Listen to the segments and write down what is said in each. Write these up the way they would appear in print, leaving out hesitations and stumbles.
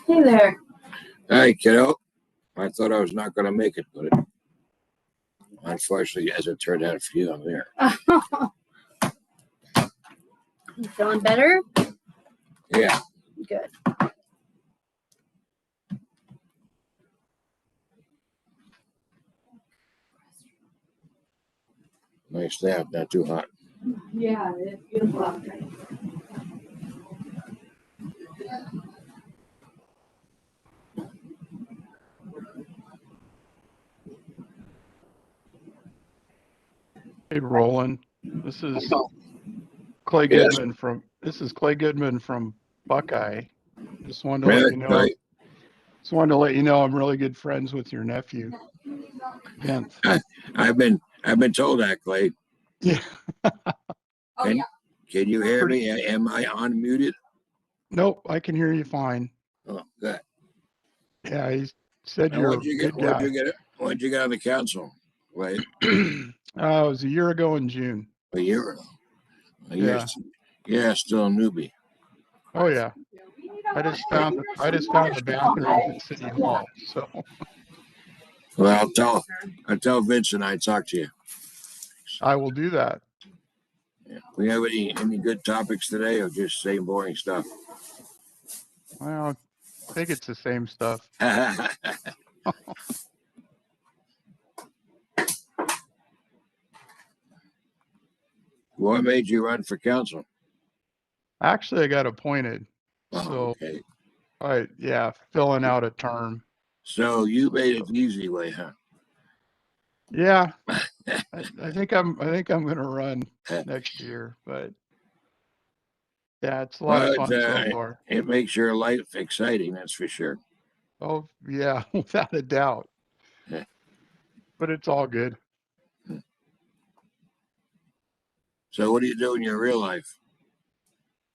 Hey there. Hey, kiddo. I thought I was not going to make it, but unfortunately, as it turned out for you, I'm here. You feeling better? Yeah. Good. Nice nap, not too hot. Yeah, it's beautiful out there. Hey, Roland. This is Clay Yes. Goodman from Buckeye. Just wanted to Really? let you know. Right. Just wanted to let you know I'm really good friends with your nephew, Vince. I've been told that, Clay. Yeah. Can you hear me? Am I unmuted? Nope, I can hear you fine. Oh, good. Yeah, he said Now, you're a good guy. When'd you get on the council? Wait, It was a year ago in June. a year ago. Yeah. Yeah, still a newbie. Oh yeah. I just found the bathrooms at City Hall. So Well, I'll tell Vincent I talked to you. I will do that. Yeah. We have any good topics today, or just same boring stuff? Well, I think it's the same stuff. What made you run for council? Actually, I got appointed. Oh, okay. Filling out a term. So you made it the easy way, huh? Yeah, I think I'm going to run next year, but yeah, it's a lot of fun so far. It makes your life exciting, that's for sure. Oh yeah, without a doubt. Yeah. But it's all good. So what do you do in your real life?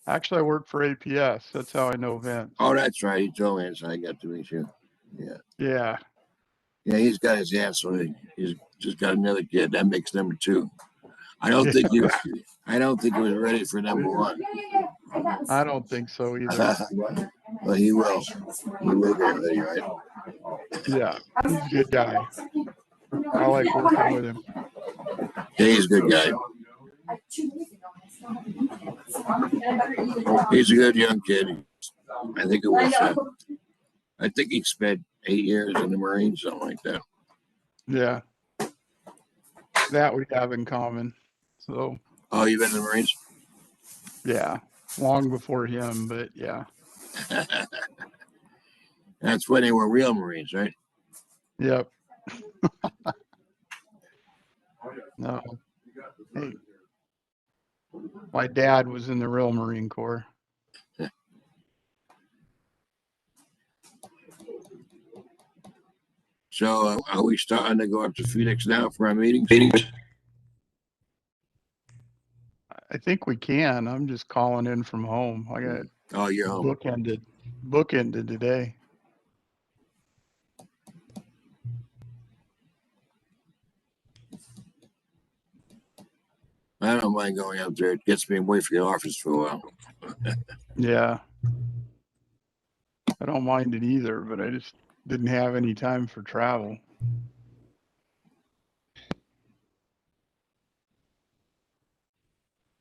Actually, I work for APS. That's how I know Vince. Oh, that's right. He told me, so I got to meet you. Yeah. Yeah. Yeah, he's got his hands, so he's just got another kid. That makes number two. I don't think he was ready for number one. I don't think so either. Well, he will. He will get ready, right? Yeah, he's a good guy. I like working with him. Yeah, he's a good guy. He's a good young kid. I think it was. I think he spent 8 years in the Marines, something like that. Yeah, that we have in common. So. Oh, you've been in the Marines? Yeah, long before him, but yeah. That's when they were real Marines, right? Yep. No. Hey, my dad was in the real Marine Corps. So are we starting to go up to Phoenix now for our meetings? I think we can. I'm just calling in from home. I got you're home. bookended today. I don't mind going up there. It gets me away from the office for a while. Yeah. I don't mind it either, but I just didn't have any time for travel.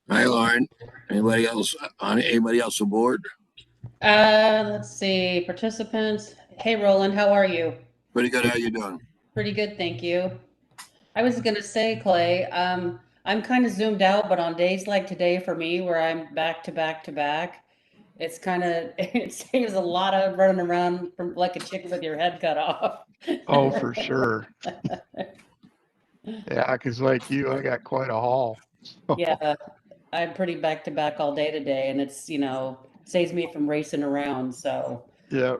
Hi, Lauren. Anybody else aboard? Let's see, participants. Hey, Roland, how are you? Pretty good. How you doing? Pretty good, thank you. I was gonna say, Clay, I'm kind of zoomed out, but on days like today for me, where I'm back to back to back, it's kind of, it saves a lot of running around from like a chicken with your head cut off. Oh, for sure. Yeah, because like you, I got quite a haul. So. Yeah, I'm pretty back to back all day today, and it's, saves me from racing around. So yeah,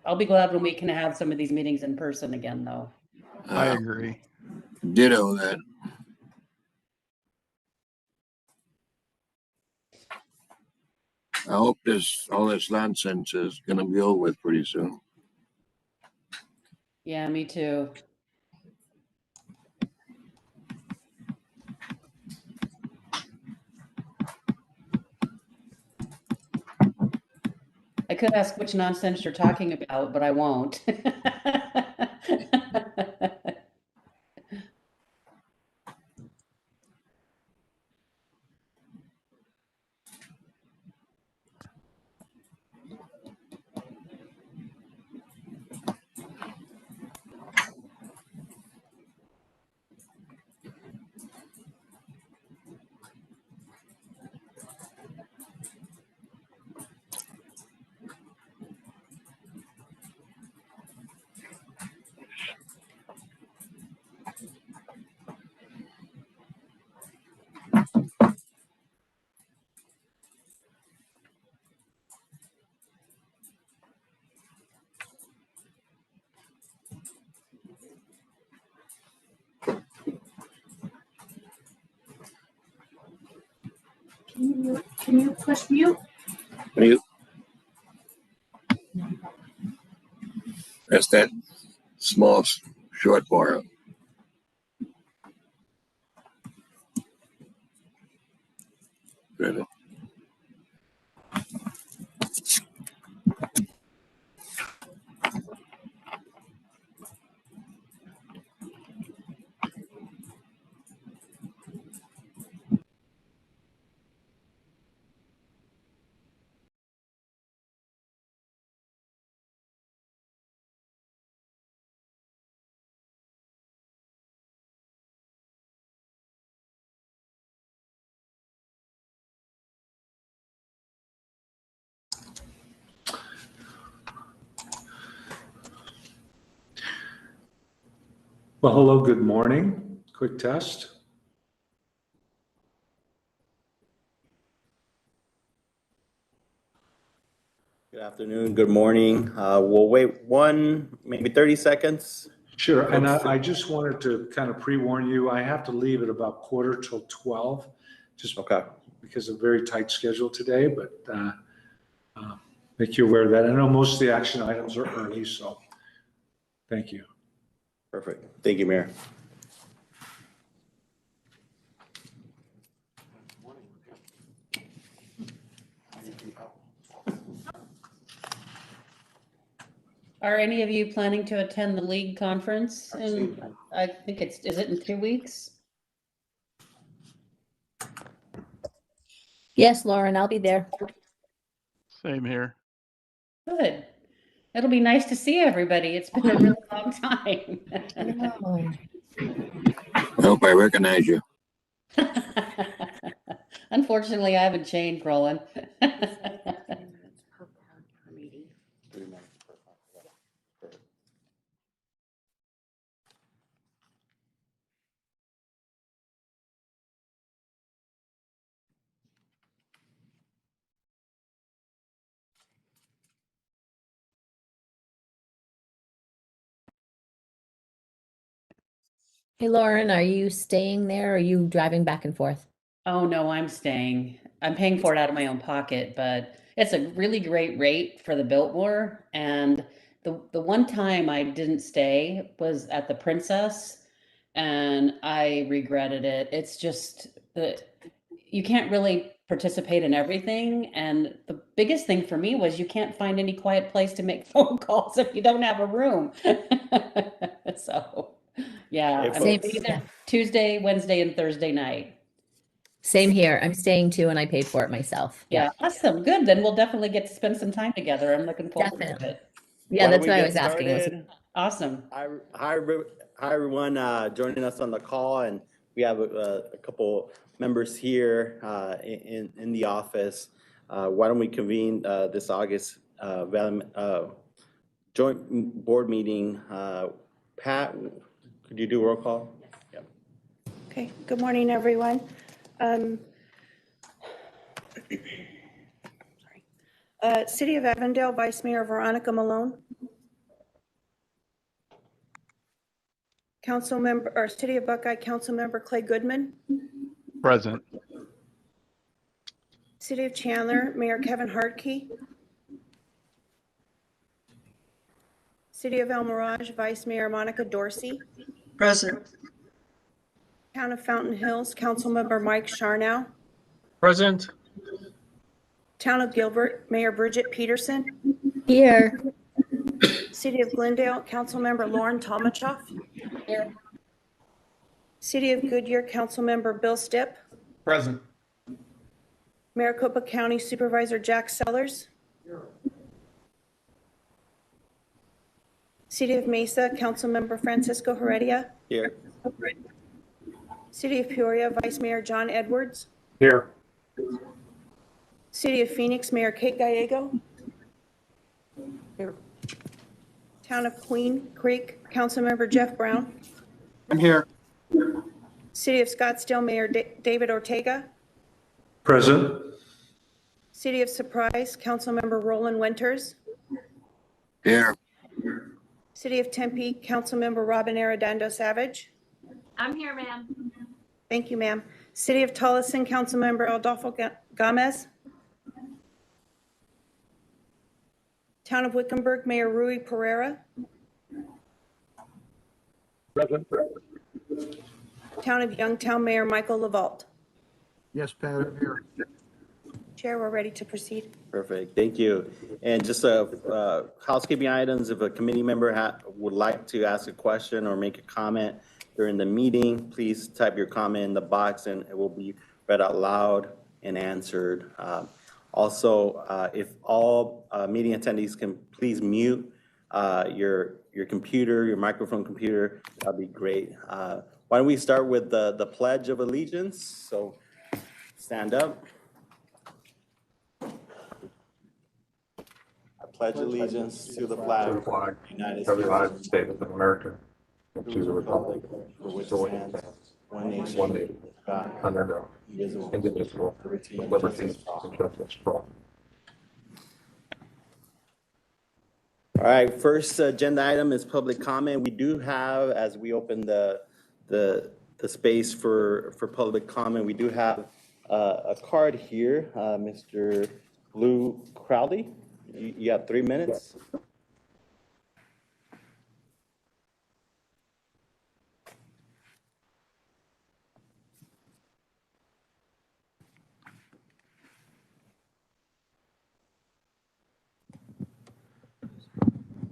I'll be glad when we can have some of these meetings in person again, though. I agree. Ditto that. I hope all this nonsense is going to be over with pretty soon. Yeah, me too. could ask which nonsense you're talking about, but I won't. Can you push mute? Mute. That's that small, short bar. Good. Well, hello, good morning. Quick test. Good afternoon, good morning. We'll wait maybe 30 seconds. Sure, and I just wanted to kind of pre-warn you, I have to leave at about 11:45, just Okay. because of a very tight schedule today, but make you aware of that. I know most of the action items are early, so thank you. Perfect. Thank you, Mayor. Are any of you planning to attend the league conference? I think is it in 2 weeks? Yes, Lauren, I'll be there. Same here. Good. It'll be nice to see everybody. It's been a really long time. I hope I recognize you. Unfortunately, I haven't changed, Roland. Hey, Lauren, are you staying there or are you driving back and forth? Oh, no, I'm staying. I'm paying for it out of my own pocket, but it's a really great rate for the Biltmore. And the one time I didn't stay was at the Princess, and I regretted it. It's just that you can't really participate in everything. And the biggest thing for me was you can't find any quiet place to make phone calls if you don't have a room. So, yeah, Hey, I'm Same, folks. either Tuesday, Wednesday, and Thursday night. same here. I'm staying too, and I paid for it myself. Yeah, awesome. Good. Then we'll definitely get to spend some time together. I'm looking forward to Definitely. it. Yeah, Why don't that's we why I get was asking. started? Awesome. Hi, everyone joining us on the call, and we have a couple members here in the office. Why don't we convene this August joint board meeting? Pat, could you do a roll call? Yeah. Okay, good morning, everyone. City of Avondale, Vice Mayor Veronica Malone. Council member, or City of Buckeye Council Member Clay Goodman. Present. City of Chandler, Mayor Kevin Hartke. City of El Mirage, Vice Mayor Monica Dorsey. Present. Town of Fountain Hills, Council Member Mike Charnow. Present. Town of Gilbert, Mayor Bridget Peterson. Here. City of Glendale, Councilmember Lauren Tomachoff. Here. City of Goodyear, Councilmember Bill Stipp. Present. Maricopa County Supervisor Jack Sellers. City of Mesa, Councilmember Francisco Heredia. Here. City of Peoria, Vice Mayor John Edwards. Here. City of Phoenix, Mayor Kate Gallego. Here. Town of Queen Creek, Councilmember Jeff Brown. I'm here. City of Scottsdale, Mayor David Ortega. Present. City of Surprise, Councilmember Roland Winters. Here. City of Tempe, Councilmember Robin Arredondo Savage. I'm here, ma'am. Thank you, ma'am. City of Tolleson, Councilmember Adolfo Gomez. Town of Wickenburg, Mayor Rui Pereira. Present. Town of Youngtown, Mayor Michael Lavault. Yes, Pat, I'm here. Chair, we're ready to proceed. Perfect, thank you. And just housekeeping items, if a committee member would like to ask a question or make a comment during the meeting, please type your comment in the box and it will be read out loud and answered. Also, if all meeting attendees can please mute your computer, your microphone computer, that'd be great. Why don't we start with the Pledge of Allegiance? So stand up. I pledge allegiance to the flag To the flag of the United of the United States, States of America, and to to the republic for which for it which it stands, stands, one nation, one nation, God, under God, indivisible, indivisible, liberty with and liberty justice for all. and justice for all. All right, first agenda item is public comment. We do have, as we open the space for public comment, we do have a card here. Mr. Blue Crowley, you have 3 minutes.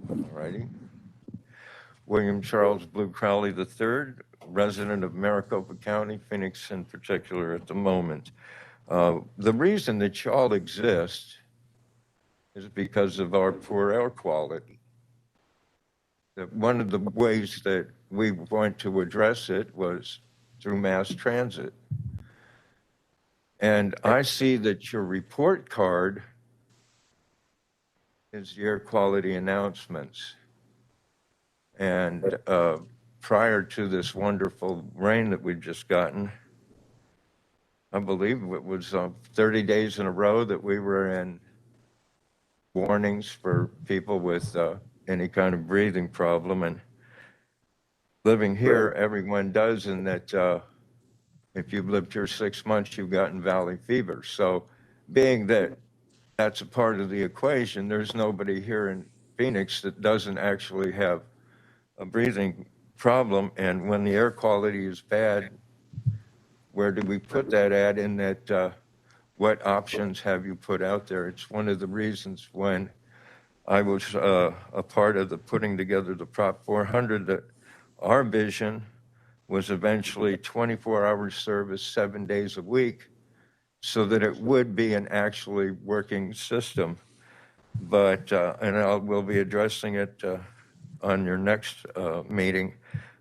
Alrighty. William Charles Blue Crowley III, resident of Maricopa County, Phoenix in particular at the moment. The reason that y'all exist is because of our poor air quality. That one of the ways that we want to address it was through mass transit. And I see that your report card is the air quality announcements. And prior to this wonderful rain that we've just gotten, I believe it was 30 days in a row that we were in warnings for people with any kind of breathing problem. And living here, everyone does, in that if you've lived here 6 months, you've gotten valley fever. So being that that's a part of the equation, there's nobody here in Phoenix that doesn't actually have a breathing problem. And when the air quality is bad, where do we put that at? In that, what options have you put out there? It's one of the reasons when I was a part of the putting together the Prop 400 that our vision was eventually 24-hour service 7 days a week, so that it would be an actually working system. But, and we'll be addressing it on your next meeting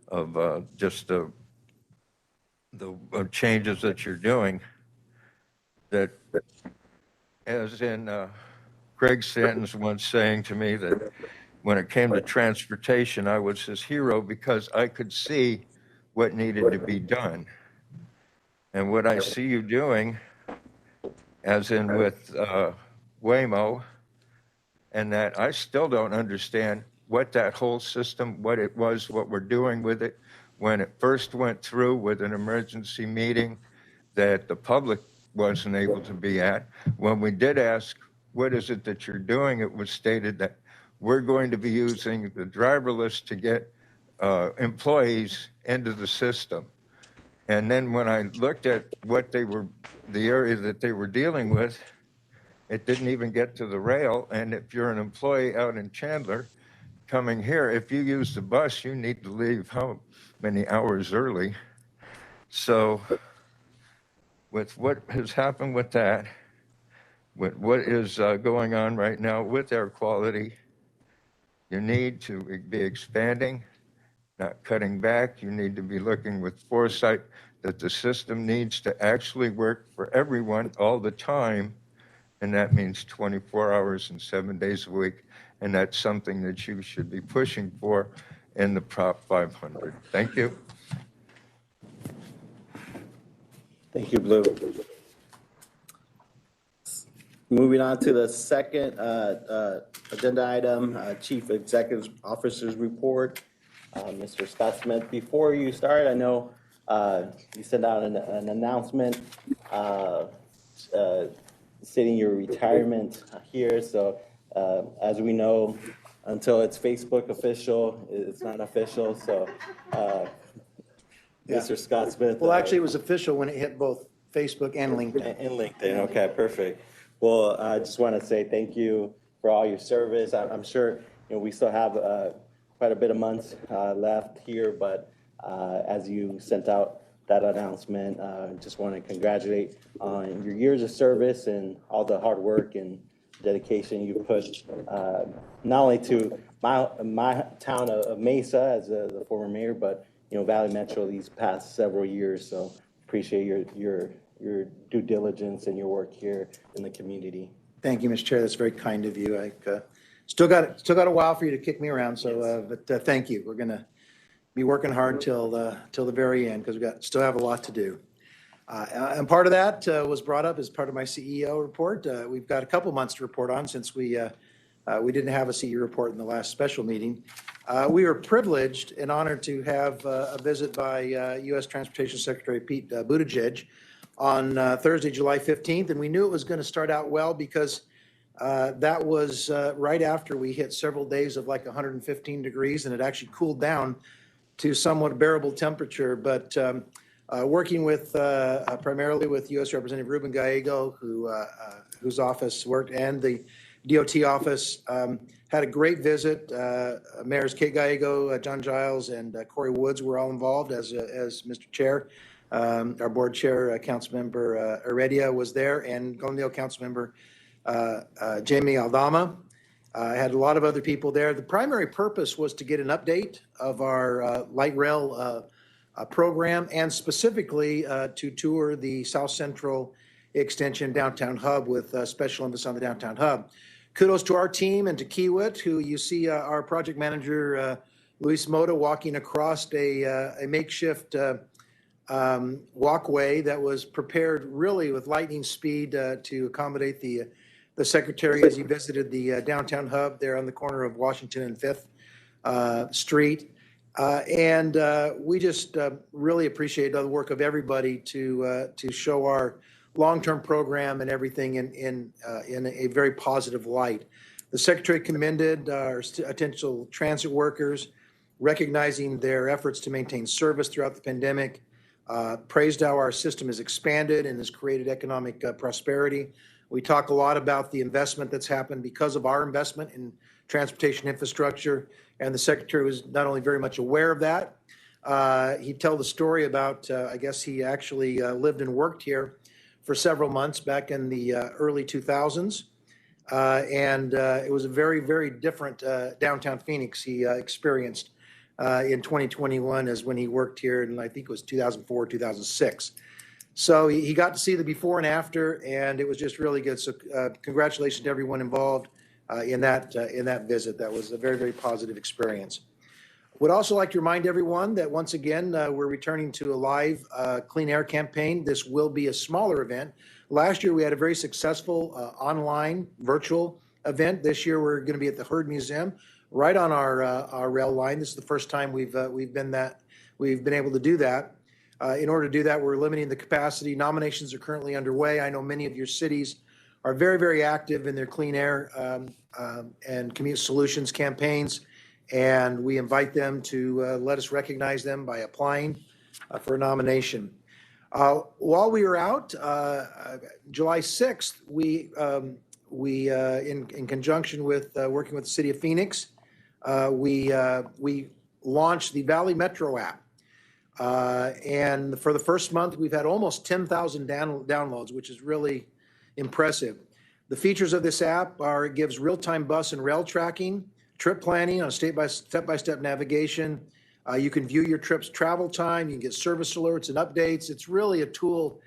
of just the changes that you're doing. That, as in Greg Stanton's once saying to me that when it came to transportation, I was his hero because I could see what needed to be done. And what I see you doing, as in with Waymo, and that I still don't understand what that whole system, what it was, what we're doing with it. When it first went through with an emergency meeting that the public wasn't able to be at, when we did ask, what is it that you're doing? It was stated that we're going to be using the driverless to get employees into the system. And then when I looked at what they were, the area that they were dealing with, It didn't even get to the rail. And if you're an employee out in Chandler coming here, if you use the bus, you need to leave how many hours early? So with what has happened with that, with what is going on right now with air quality, you need to be expanding, not cutting back. You need to be looking with foresight that the system needs to actually work for everyone all the time. And that means 24 hours and 7 days a week. And that's something that you should be pushing for in the Prop 500. Thank you. Thank you, Blue. Moving on to the second agenda item, Chief Executive Officer's Report. Mr. Scott Smith, before you start, I know you sent out an announcement stating your retirement here. So as we know, until it's Facebook official, it's not official. So Mr. Scott Smith. Well, actually, it was official when it hit both Facebook and LinkedIn. And LinkedIn, okay, perfect. Well, I just want to say thank you for all your service. I'm sure we still have quite a bit of months left here, but as you sent out that announcement, just want to congratulate on your years of service and all the hard work and dedication you put not only to my town of Mesa as the former mayor, but Valley Metro these past several years. So appreciate your due diligence and your work here in the community. Thank you, Mr. Chair. That's very kind of you. I still got a while for you to kick me around. So, but thank you. We're gonna be working hard till the very end because we still have a lot to do. And part of that was brought up as part of my CEO report. We've got a couple months to report on since we didn't have a CEO report in the last special meeting. We were privileged and honored to have a visit by U.S. Transportation Secretary Pete Buttigieg on Thursday, July 15th, and we knew it was going to start out well because that was right after we hit several days of like 115 degrees, and it actually cooled down to somewhat bearable temperature. But working with primarily with U.S. Representative Ruben Gallego, whose office worked, and the DOT office, had a great visit. Mayors Kate Gallego, John Giles, and Corey Woods were all involved as Mr. Chair. Our board chair, Councilmember Heredia, was there, and Glendale Councilmember Jamie Aldama. I had a lot of other people there. The primary purpose was to get an update of our light rail program, and specifically to tour the South Central Extension Downtown Hub with special emphasis on the Downtown Hub. Kudos to our team and to Kiewit, who you see our project manager, Luis Mota, walking across a makeshift walkway that was prepared really with lightning speed to accommodate the secretary as he visited the downtown hub there on the corner of Washington and 5th Street. And we just really appreciate the work of everybody to show our long-term program and everything in a very positive light. The secretary commended our essential transit workers, recognizing their efforts to maintain service throughout the pandemic, praised how our system has expanded and has created economic prosperity. We talk a lot about the investment that's happened because of our investment in transportation infrastructure, and the secretary was not only very much aware of that, he'd tell the story about, I guess he actually lived and worked here for several months back in the early 2000s. And it was a very, very different downtown Phoenix he experienced in 2021 as when he worked here, and I think it was 2004, 2006. So he got to see the before and after, and it was just really good. So congratulations to everyone involved in that visit. That was a very, very positive experience. Would also like to remind everyone that once again, we're returning to a live clean air campaign. This will be a smaller event. Last year, we had a very successful online virtual event. This year, we're going to be at the Heard Museum, right on our rail line. This is the first time we've been able to do that. In order to do that, we're limiting the capacity. Nominations are currently underway. I know many of your cities are very, very active in their clean air and commute solutions campaigns, and we invite them to let us recognize them by applying for a nomination. While we were out, July 6th, in conjunction with working with the city of Phoenix, we launched the Valley Metro app. And for the first month, we've had almost 10,000 downloads, which is really impressive. The features of this app are it gives real-time bus and rail tracking, trip planning on step-by-step navigation. You can view your trip's travel time. You can get service alerts and updates. It's really a tool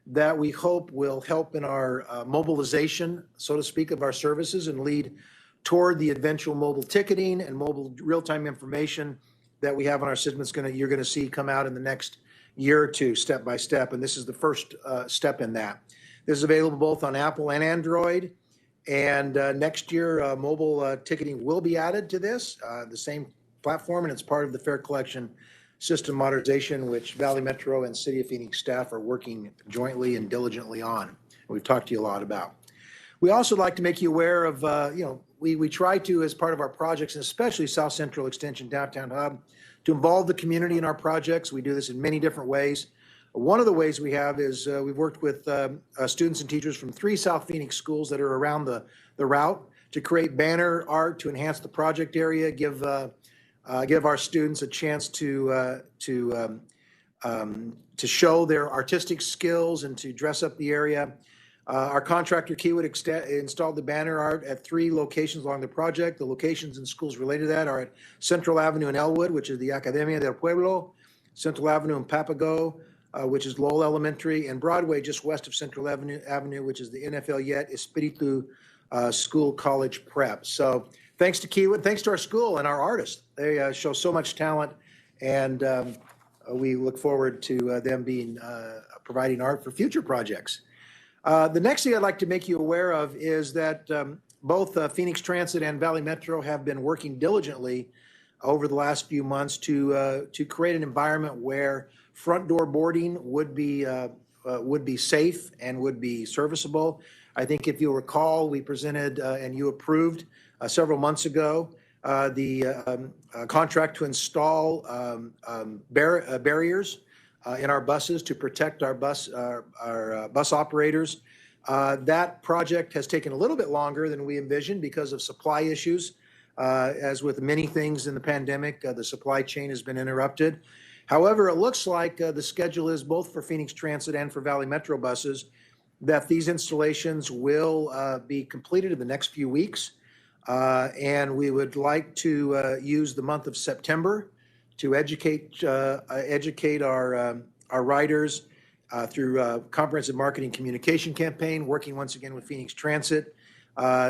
that we hope will help in our mobilization, so to speak, of our services and lead toward the eventual mobile ticketing and mobile real-time information that we have on our system. You're going to see come out in the next year or two, step by step. And this is the first step in that. This is available both on Apple and Android. And next year, mobile ticketing will be added to this, the same platform, and it's part of the fare collection system modernization, which Valley Metro and City of Phoenix staff are working jointly and diligently on. We've talked to you a lot about. We also like to make you aware of, we try to, as part of our projects, and especially South Central Extension Downtown Hub, to involve the community in our projects. We do this in many different ways. One of the ways we have is we've worked with students and teachers from 3 South Phoenix schools that are around the route to create banner art to enhance the project area, give our students a chance to show their artistic skills and to dress up the area. Our contractor Keywood installed the banner art at 3 locations along the project. The locations and schools related to that are at Central Avenue in Elwood, which is the Academia del Pueblo, Central Avenue in Papago, which is Lowell Elementary, and Broadway just west of Central Avenue, which is the NFL Yet Espiritu School College Prep. So thanks to Keywood, thanks to our school and our artists. They show so much talent, and we look forward to them providing art for future projects. The next thing I'd like to make you aware of is that both Phoenix Transit and Valley Metro have been working diligently over the last few months to create an environment where front door boarding would be safe and would be serviceable. I think if you'll recall, we presented and you approved several months ago the contract to install barriers in our buses to protect our bus operators. That project has taken a little bit longer than we envisioned because of supply issues. As with many things in the pandemic, the supply chain has been interrupted. However, it looks like the schedule is both for Phoenix Transit and for Valley Metro buses that these installations will be completed in the next few weeks. And we would like to use the month of September to educate our riders through a comprehensive marketing communication campaign, working once again with Phoenix Transit,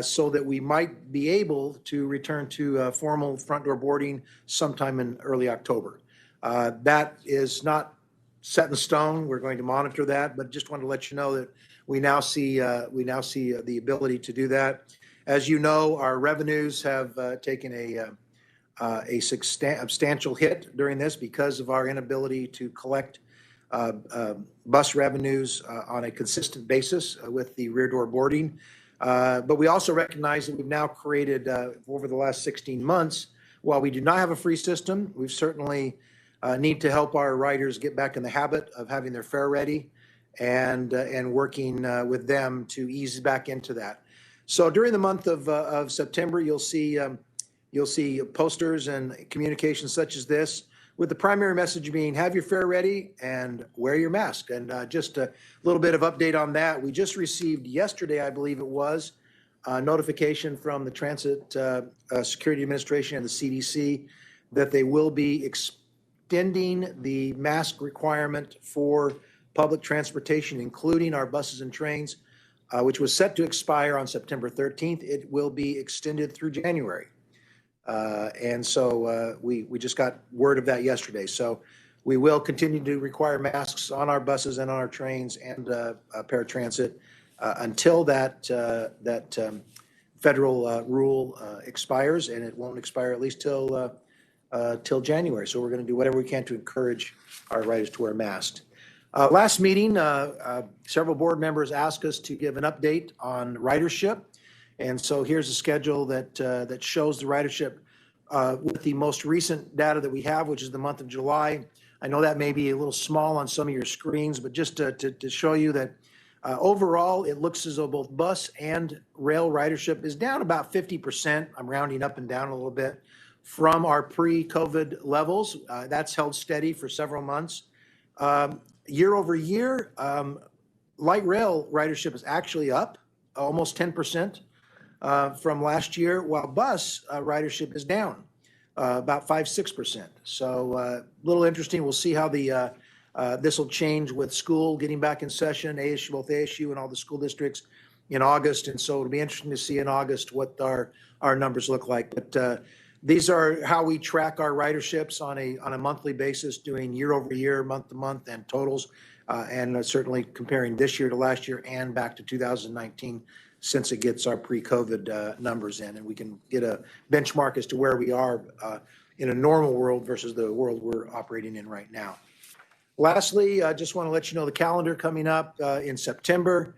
so that we might be able to return to formal front door boarding sometime in early October. That is not set in stone. We're going to monitor that, but just wanted to let you know that we now see the ability to do that. As you know, our revenues have taken a substantial hit during this because of our inability to collect bus revenues on a consistent basis with the rear door boarding. But we also recognize that we've now created over the last 16 months, while we do not have a free system, we've certainly need to help our riders get back in the habit of having their fare ready and working with them to ease back into that. So during the month of September, you'll see posters and communications such as this, with the primary message being have your fare ready and wear your mask. And just a little bit of update on that. We just received yesterday, I believe it was, notification from the Transit Security Administration and the CDC that they will be extending the mask requirement for public transportation, including our buses and trains, which was set to expire on September 13th. It will be extended through January. And so we just got word of that yesterday. So we will continue to require masks on our buses and on our trains and paratransit until that federal rule expires, and it won't expire at least till January. So we're going to do whatever we can to encourage our riders to wear masks. Last meeting, several board members asked us to give an update on ridership. And so here's a schedule that shows the ridership with the most recent data that we have, which is the month of July. I know that may be a little small on some of your screens, but just to show you that Overall, it looks as though both bus and rail ridership is down about 50%. I'm rounding up and down a little bit from our pre-COVID levels. That's held steady for several months. Year over year, light rail ridership is actually up almost 10% from last year, while bus ridership is down about 5-6%. So a little interesting. We'll see how this will change with school getting back in session, ASU, both ASU and all the school districts in August. And so it'll be interesting to see in August what our numbers look like. But these are how we track our riderships on a monthly basis, doing year over year, month to month, and totals, and certainly comparing this year to last year and back to 2019, since it gets our pre-COVID numbers in, and we can get a benchmark as to where we are in a normal world versus the world we're operating in right now. Lastly, I just want to let you know the calendar coming up in September.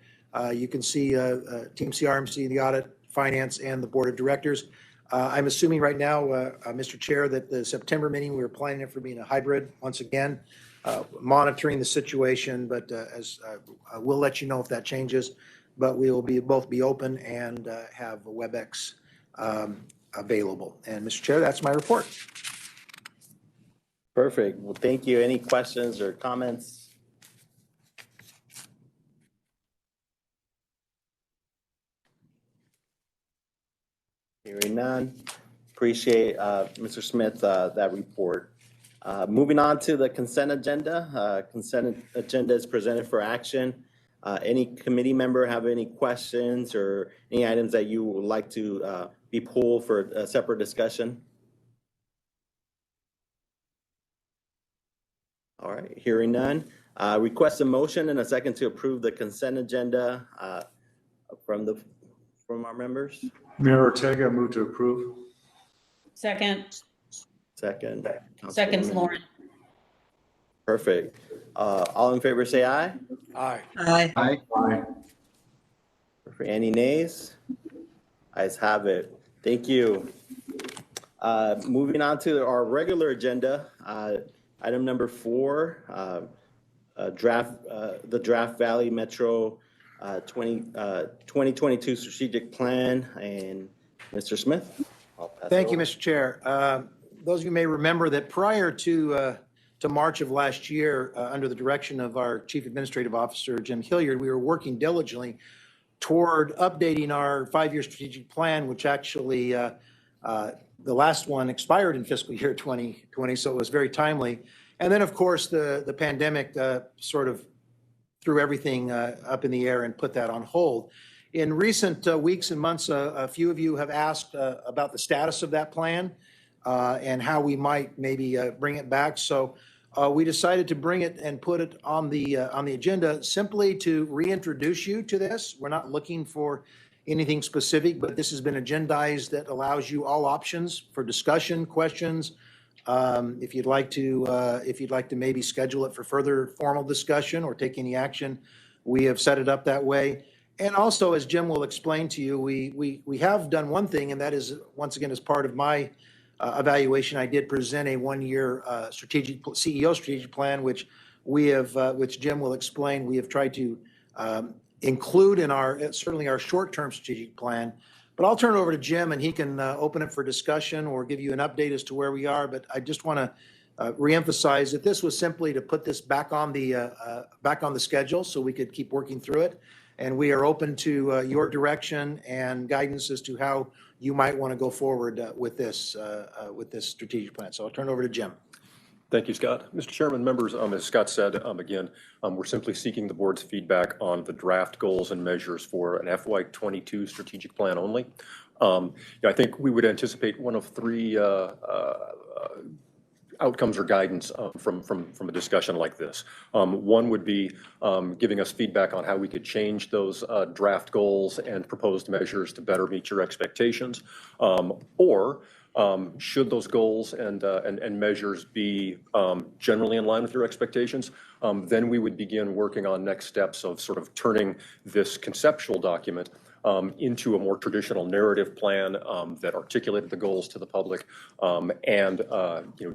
You can see Team CRMC, the audit, finance, and the board of directors. I'm assuming right now, Mr. Chair, that the September meeting, we were planning it for being a hybrid once again, monitoring the situation, but as we'll let you know if that changes. But we will both be open and have a WebEx available. And Mr. Chair, that's my report. Perfect. Well, thank you. Any questions or comments? Hearing none. Appreciate, Mr. Smith, that report. Moving on to the consent agenda. Consent agenda is presented for action. Any committee member have any questions or any items that you would like to be pulled for a separate discussion? All right, hearing none. Request a motion and a second to approve the consent agenda from our members. Mayor Ortega, move to approve. Second. Second. Seconds, Lauren. Perfect. All in favor say aye. Aye. Aye. Aye. Aye. For any nays? Ayes have it. Thank you. Moving on to our regular agenda, item number 4, the Draft Valley Metro 2022 Strategic Plan. And Mr. Smith, I'll pass Thank it you, over. Mr. Chair. Those of you may remember that prior to March of last year, under the direction of our Chief Administrative Officer, Jim Hilliard, we were working diligently toward updating our 5-year strategic plan, which actually the last one expired in fiscal year 2020, so it was very timely. And then, of course, the pandemic sort of threw everything up in the air and put that on hold. In recent weeks and months, a few of you have asked about the status of that plan and how we might maybe bring it back. So we decided to bring it and put it on the agenda simply to reintroduce you to this. We're not looking for anything specific, but this has been agendized that allows you all options for discussion, questions. If you'd like to maybe schedule it for further formal discussion or take any action, we have set it up that way. And also, as Jim will explain to you, we have done one thing, and that is, once again, as part of my evaluation, I did present a 1-year CEO strategic plan, which Jim will explain. We have tried to include in certainly our short-term strategic plan. But I'll turn it over to Jim, and he can open it for discussion or give you an update as to where we are. But I just want to reemphasize that this was simply to put this back on the schedule so we could keep working through it. And we are open to your direction and guidance as to how you might want to go forward with this strategic plan. So I'll turn it over to Jim. Thank you, Scott. Mr. Chairman, members, as Scott said, again, we're simply seeking the board's feedback on the draft goals and measures for an FY22 strategic plan only. I think we would anticipate one of 3 outcomes or guidance from a discussion like this. One would be giving us feedback on how we could change those draft goals and proposed measures to better meet your expectations, or should those goals and measures be generally in line with your expectations, then we would begin working on next steps of sort of turning this conceptual document into a more traditional narrative plan that articulated the goals to the public and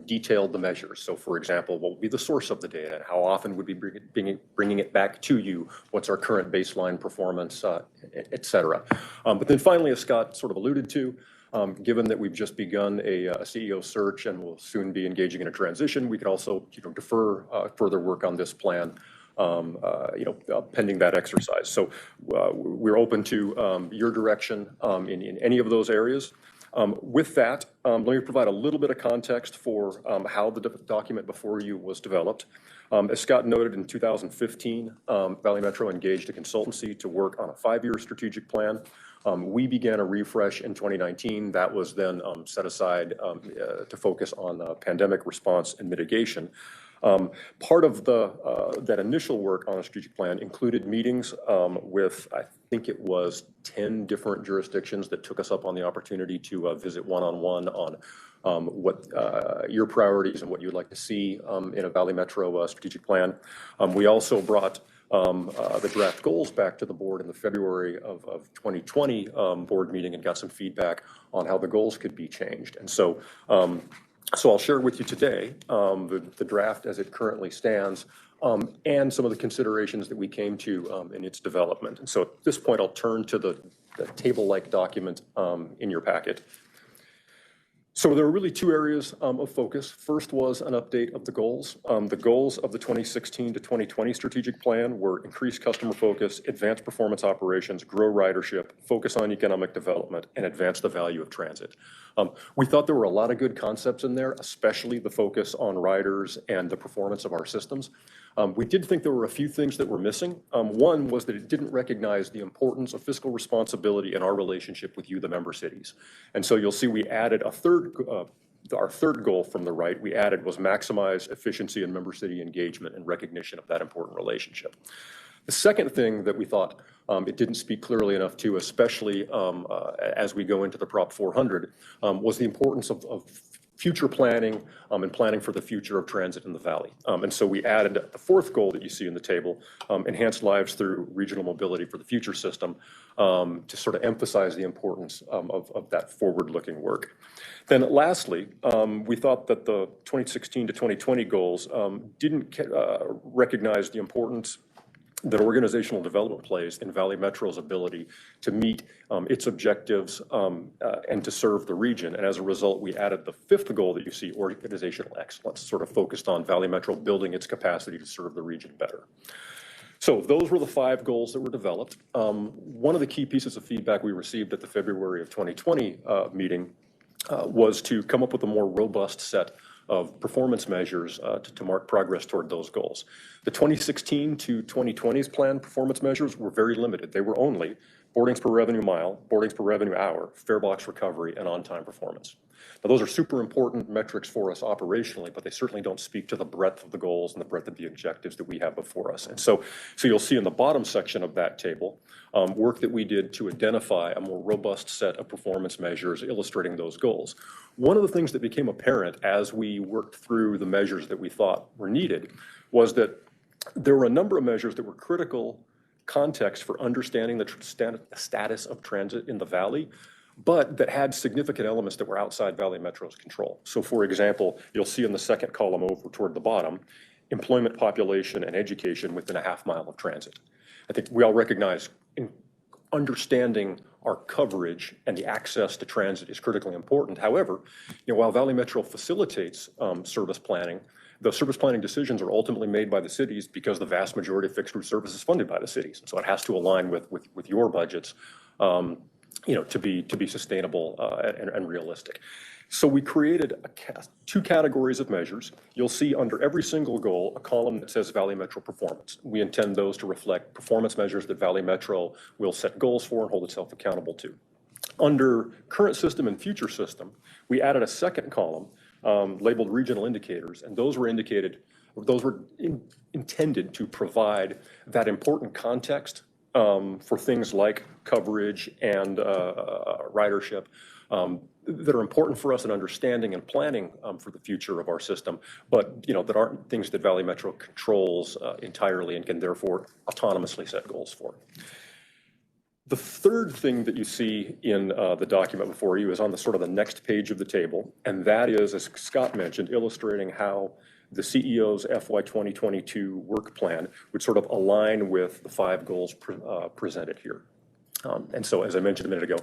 detailed the measures. So for example, what would be the source of the data? How often would we be bringing it back to you? What's our current baseline performance, et cetera. But then finally, as Scott sort of alluded to, given that we've just begun a CEO search and will soon be engaging in a transition, we could also defer further work on this plan pending that exercise. So we're open to your direction in any of those areas. With that, let me provide a little bit of context for how the document before you was developed. As Scott noted, in 2015, Valley Metro engaged a consultancy to work on a 5-year strategic plan. We began a refresh in 2019. That was then set aside to focus on pandemic response and mitigation. Part of that initial work on a strategic plan included meetings with, I think it was 10 different jurisdictions that took us up on the opportunity to visit one-on-one on what your priorities and what you'd like to see in a Valley Metro strategic plan. We also brought the draft goals back to the board in the February of 2020 board meeting and got some feedback on how the goals could be changed. And so I'll share with you today the draft as it currently stands and some of the considerations that we came to in its development. And so at this point, I'll turn to the table-like document in your packet. So there were really 2 areas of focus. First was an update of the goals. The goals of the 2016 to 2020 strategic plan were increase customer focus, advance performance operations, grow ridership, focus on economic development, and advance the value of transit. We thought there were a lot of good concepts in there, especially the focus on riders and the performance of our systems. We did think there were a few things that were missing. One was that it didn't recognize the importance of fiscal responsibility in our relationship with you, the member cities. And so you'll see we added our third goal from the right, we added was maximize efficiency and member city engagement and recognition of that important relationship. The second thing that we thought it didn't speak clearly enough to, especially as we go into the Prop 400, was the importance of future planning and planning for the future of transit in the Valley. And so we added the 4th goal that you see in the table, enhance lives through regional mobility for the future system, to sort of emphasize the importance of that forward-looking work. Then lastly, we thought that the 2016 to 2020 goals didn't recognize the importance that organizational development plays in Valley Metro's ability to meet its objectives and to serve the region. And as a result, we added the 5th goal that you see, organizational excellence, sort of focused on Valley Metro building its capacity to serve the region better. So those were the 5 goals that were developed. One of the key pieces of feedback we received at the February of 2020 meeting was to come up with a more robust set of performance measures to mark progress toward those goals. The 2016 to 2020's plan performance measures were very limited. They were only boardings per revenue mile, boardings per revenue hour, fare box recovery, and on-time performance. Now, those are super important metrics for us operationally, but they certainly don't speak to the breadth of the goals and the breadth of the objectives that we have before us. And so you'll see in the bottom section of that table, work that we did to identify a more robust set of performance measures illustrating those goals. One of the things that became apparent as we worked through the measures that we thought were needed was that there were a number of measures that were critical context for understanding the status of transit in the Valley, but that had significant elements that were outside Valley Metro's control. So for example, you'll see in the second column over toward the bottom, employment, population, and education within a half mile of transit. I think we all recognize understanding our coverage and the access to transit is critically important. However, while Valley Metro facilitates service planning, the service planning decisions are ultimately made by the cities because the vast majority of fixed route service is funded by the cities. So it has to align with your budgets, to be sustainable and realistic. So we created 2 categories of measures. You'll see under every single goal a column that says Valley Metro performance. We intend those to reflect performance measures that Valley Metro will set goals for and hold itself accountable to. Under current system and future system, we added a second column labeled regional indicators, and those were intended to provide that important context for things like coverage and ridership that are important for us in understanding and planning for the future of our system, but that aren't things that Valley Metro controls entirely and can therefore autonomously set goals for. The third thing that you see in the document before you is on the sort of the next page of the table, and that is, as Scott mentioned, illustrating how the CEO's FY 2022 work plan would sort of align with the 5 goals presented here. And so, as I mentioned a minute ago,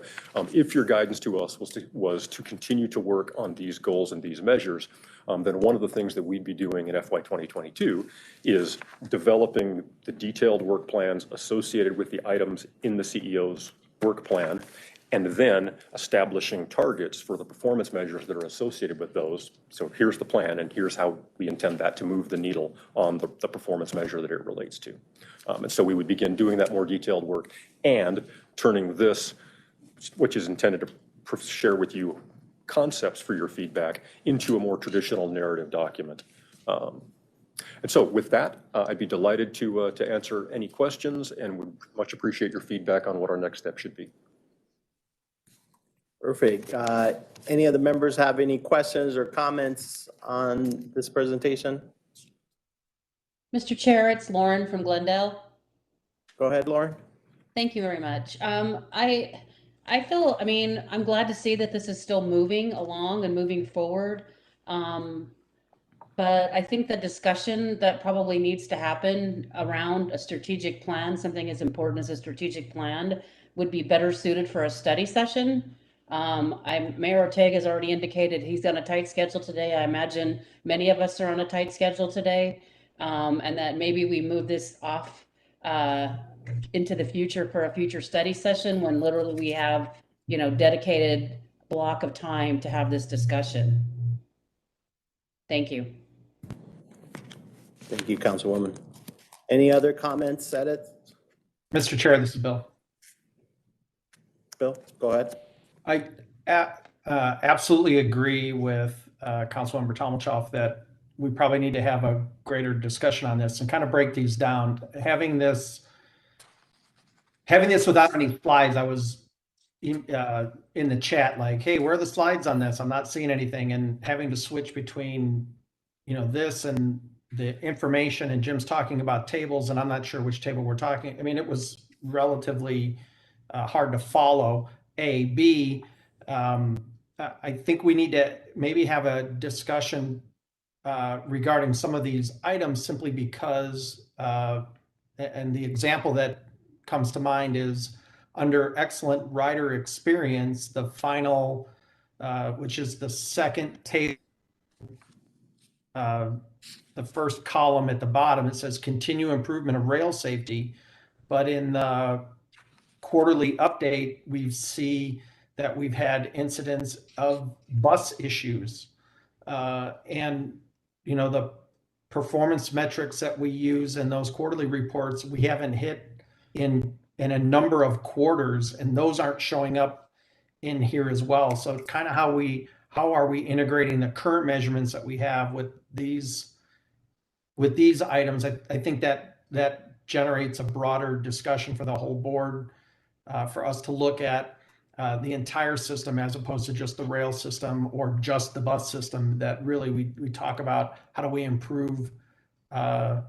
if your guidance to us was to continue to work on these goals and these measures, then one of the things that we'd be doing in FY 2022 is developing the detailed work plans associated with the items in the CEO's work plan, and then establishing targets for the performance measures that are associated with those. So here's the plan, and here's how we intend that to move the needle on the performance measure that it relates to. And so we would begin doing that more detailed work and turning this, which is intended to share with you concepts for your feedback, into a more traditional narrative document. And so with that, I'd be delighted to answer any questions and would much appreciate your feedback on what our next step should be. Perfect. Any other members have any questions or comments on this presentation? Mr. Chair, it's Lauren from Glendale. Go ahead, Lauren. Thank you very much. I feel, I mean, I'm glad to see that this is still moving along and moving forward. But I think the discussion that probably needs to happen around a strategic plan, something as important as a strategic plan, would be better suited for a study session. Mayor Ortega has already indicated he's on a tight schedule today. I imagine many of us are on a tight schedule today, and that maybe we move this off into the future for a future study session when literally we have, you know, dedicated block of time to have this discussion. Thank you. Thank you, Councilwoman. Any other comments, edits? Mr. Chair, this is Bill. Bill, go ahead. I absolutely agree with Councilmember Tomalchoff that we probably need to have a greater discussion on this and kind of break these down. Having this without any slides, I was in the chat like, hey, where are the slides on this? I'm not seeing anything, and having to switch between, you know, this and the information, and Jim's talking about tables, and I'm not sure which table we're talking. I mean, it was relatively hard to follow. A, B, I think we need to maybe have a discussion regarding some of these items simply because, and the example that comes to mind is under excellent rider experience, the final, which is the second table, the first column at the bottom, it says continue improvement of rail safety. But in the quarterly update, we see that we've had incidents of bus issues. And, you know, the performance metrics that we use in those quarterly reports, we haven't hit in a number of quarters, and those aren't showing up in here as well. So kind of how are we integrating the current measurements that we have with these items? I think that generates a broader discussion for the whole board, for us to look at the entire system as opposed to just the rail system or just the bus system. That really we talk about how do we improve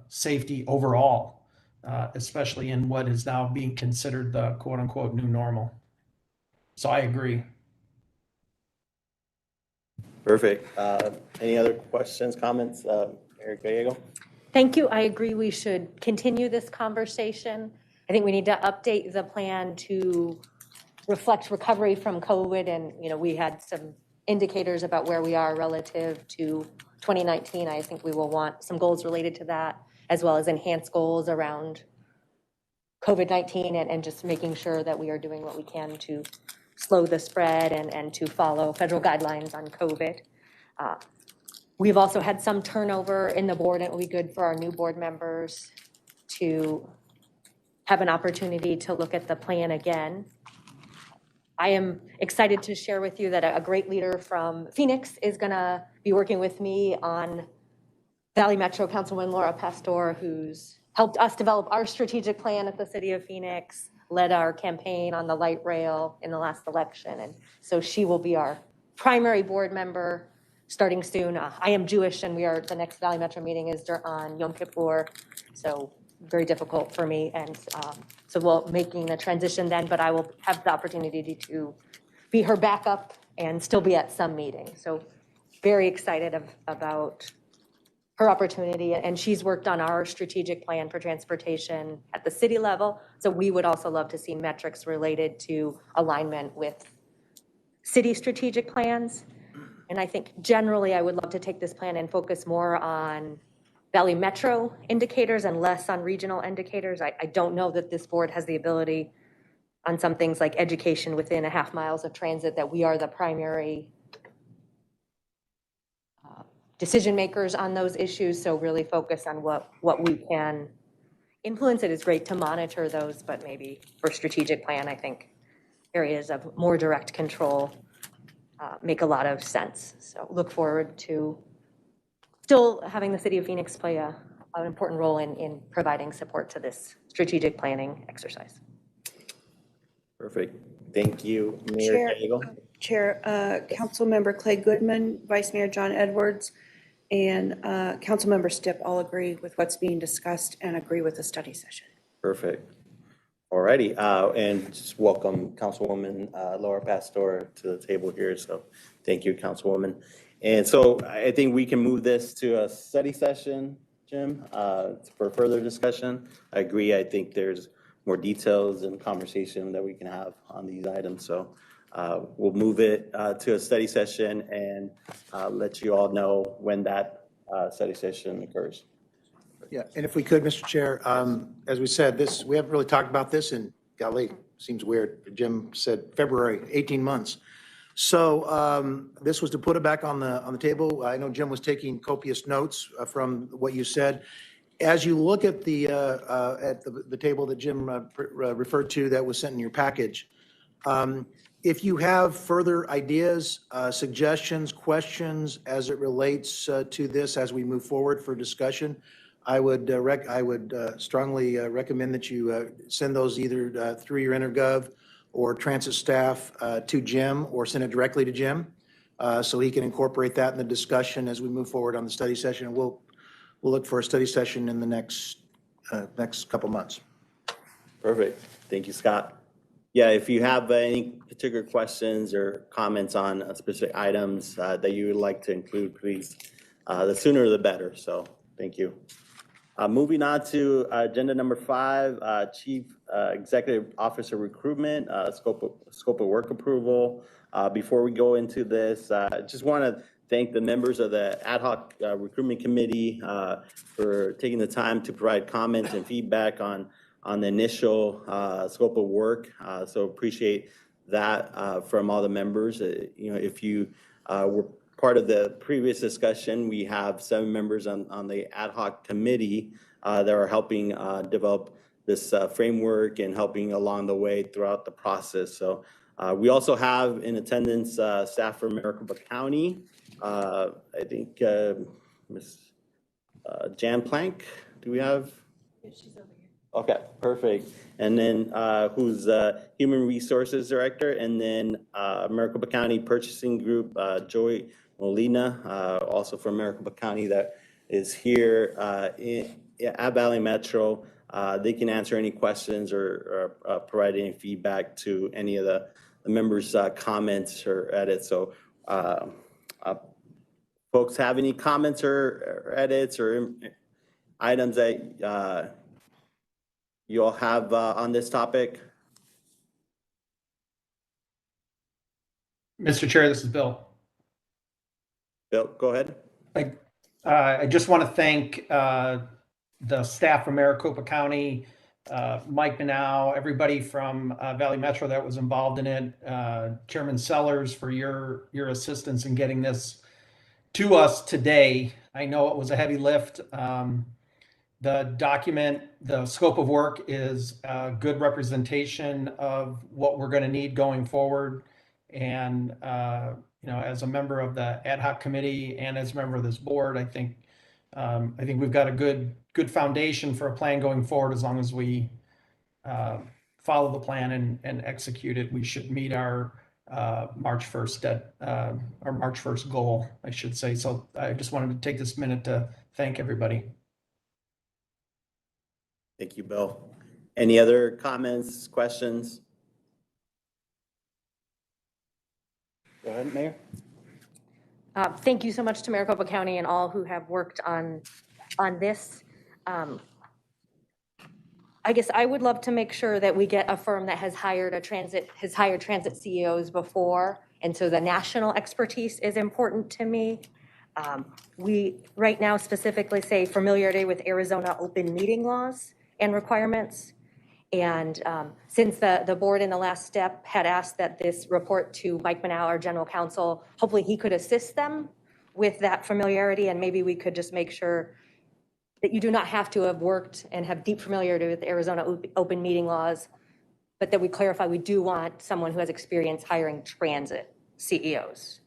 safety overall, especially in what is now being considered the quote unquote new normal. So I agree. Perfect. Any other questions, comments? Eric Gallego? Thank you. I agree we should continue this conversation. I think we need to update the plan to reflect recovery from COVID. And, you know, we had some indicators about where we are relative to 2019. I think we will want some goals related to that, as well as enhanced goals around COVID-19 and just making sure that we are doing what we can to slow the spread and to follow federal guidelines on COVID. We've also had some turnover in the board, and it will be good for our new board members to have an opportunity to look at the plan again. I am excited to share with you that a great leader from Phoenix is gonna be working with me on Valley Metro, Councilwoman Laura Pastor, who's helped us develop our strategic plan at the City of Phoenix, led our campaign on the light rail in the last election. And so she will be our primary board member starting soon. I am Jewish, and the next Valley Metro meeting is on Yom Kippur. So very difficult for me. And so we'll making a transition then, but I will have the opportunity to be her backup and still be at some meeting. So very excited about her opportunity. And she's worked on our strategic plan for transportation at the city level. So we would also love to see metrics related to alignment with city strategic plans. And I think generally I would love to take this plan and focus more on Valley Metro indicators and less on regional indicators. I don't know that this board has the ability on some things like education within a half miles of transit, that we are the primary decision makers on those issues. So really focus on what we can influence. It is great to monitor those, but maybe for strategic plan, I think areas of more direct control make a lot of sense. So look forward to still having the city of Phoenix play an important role in providing support to this strategic planning exercise. Perfect. Thank you, Mayor Cagle. Chair, Councilmember Clay Goodman, Vice Mayor John Edwards, and Councilmember Stipp all agree with what's being discussed and agree with the study session. Perfect. Alrighty, and just welcome Councilwoman Laura Pastor to the table here. So thank you, Councilwoman. And so I think we can move this to a study session, Jim, for further discussion. I agree. I think there's more details and conversation that we can have on these items. So we'll move it to a study session and let you all know when that study session occurs. Yeah, and if we could, Mr. Chair, as we said, we haven't really talked about this in, golly, seems weird. Jim said February, 18 months. So this was to put it back on the table. I know Jim was taking copious notes from what you said. As you look at the table that Jim referred to that was sent in your package, if you have further ideas, suggestions, questions as it relates to this as we move forward for discussion, I would strongly recommend that you send those either through your InterGov or transit staff to Jim, or send it directly to Jim, so he can incorporate that in the discussion as we move forward on the study session. We'll look for a study session in the next couple months. Perfect. Thank you, Scott. Yeah, if you have any particular questions or comments on specific items that you would like to include, please, the sooner the better. So thank you. Moving on to agenda number 5, Chief Executive Officer Recruitment, scope of work approval. Before we go into this, I just want to thank the members of the Ad Hoc Recruitment Committee for taking the time to provide comments and feedback on the initial scope of work. So appreciate that from all the members. If you were part of the previous discussion, we have 7 members on the ad hoc committee that are helping develop this framework and helping along the way throughout the process. So we also have in attendance staff from Maricopa County. I think Ms. Jan Plank, do we have? Yeah, she's over here. Okay, perfect. And then who's Human Resources Director, and then Maricopa County Purchasing Group, Joy Molina, also from Maricopa County, that is here at Valley Metro. They can answer any questions or provide any feedback to any of the members' comments or edits. So folks have any comments or edits or items that you all have on this topic? Mr. Chair, this is Bill. Bill, go ahead. I just want to thank the staff from Maricopa County, Mike Manow, everybody from Valley Metro that was involved in it, Chairman Sellers for your assistance in getting this to us today. I know it was a heavy lift. The document, the scope of work is a good representation of what we're going to need going forward. And as a member of the ad hoc committee and as a member of this board, I think we've got a good foundation for a plan going forward. As long as we follow the plan and execute it, we should meet our March 1st goal, I should say. So I just wanted to take this minute to thank everybody. Thank you, Bill. Any other comments, questions? Go ahead, Mayor. Thank you so much to Maricopa County and all who have worked on this. I guess I would love to make sure that we get a firm that has hired transit CEOs before, and so the national expertise is important to me. We right now specifically say familiarity with Arizona open meeting laws and requirements. And since the board in the last step had asked that this report to Mike Manal, our general counsel, hopefully he could assist them with that familiarity, and maybe we could just make sure that you do not have to have worked and have deep familiarity with Arizona open meeting laws, but that we clarify we do want someone who has experience hiring transit CEOs.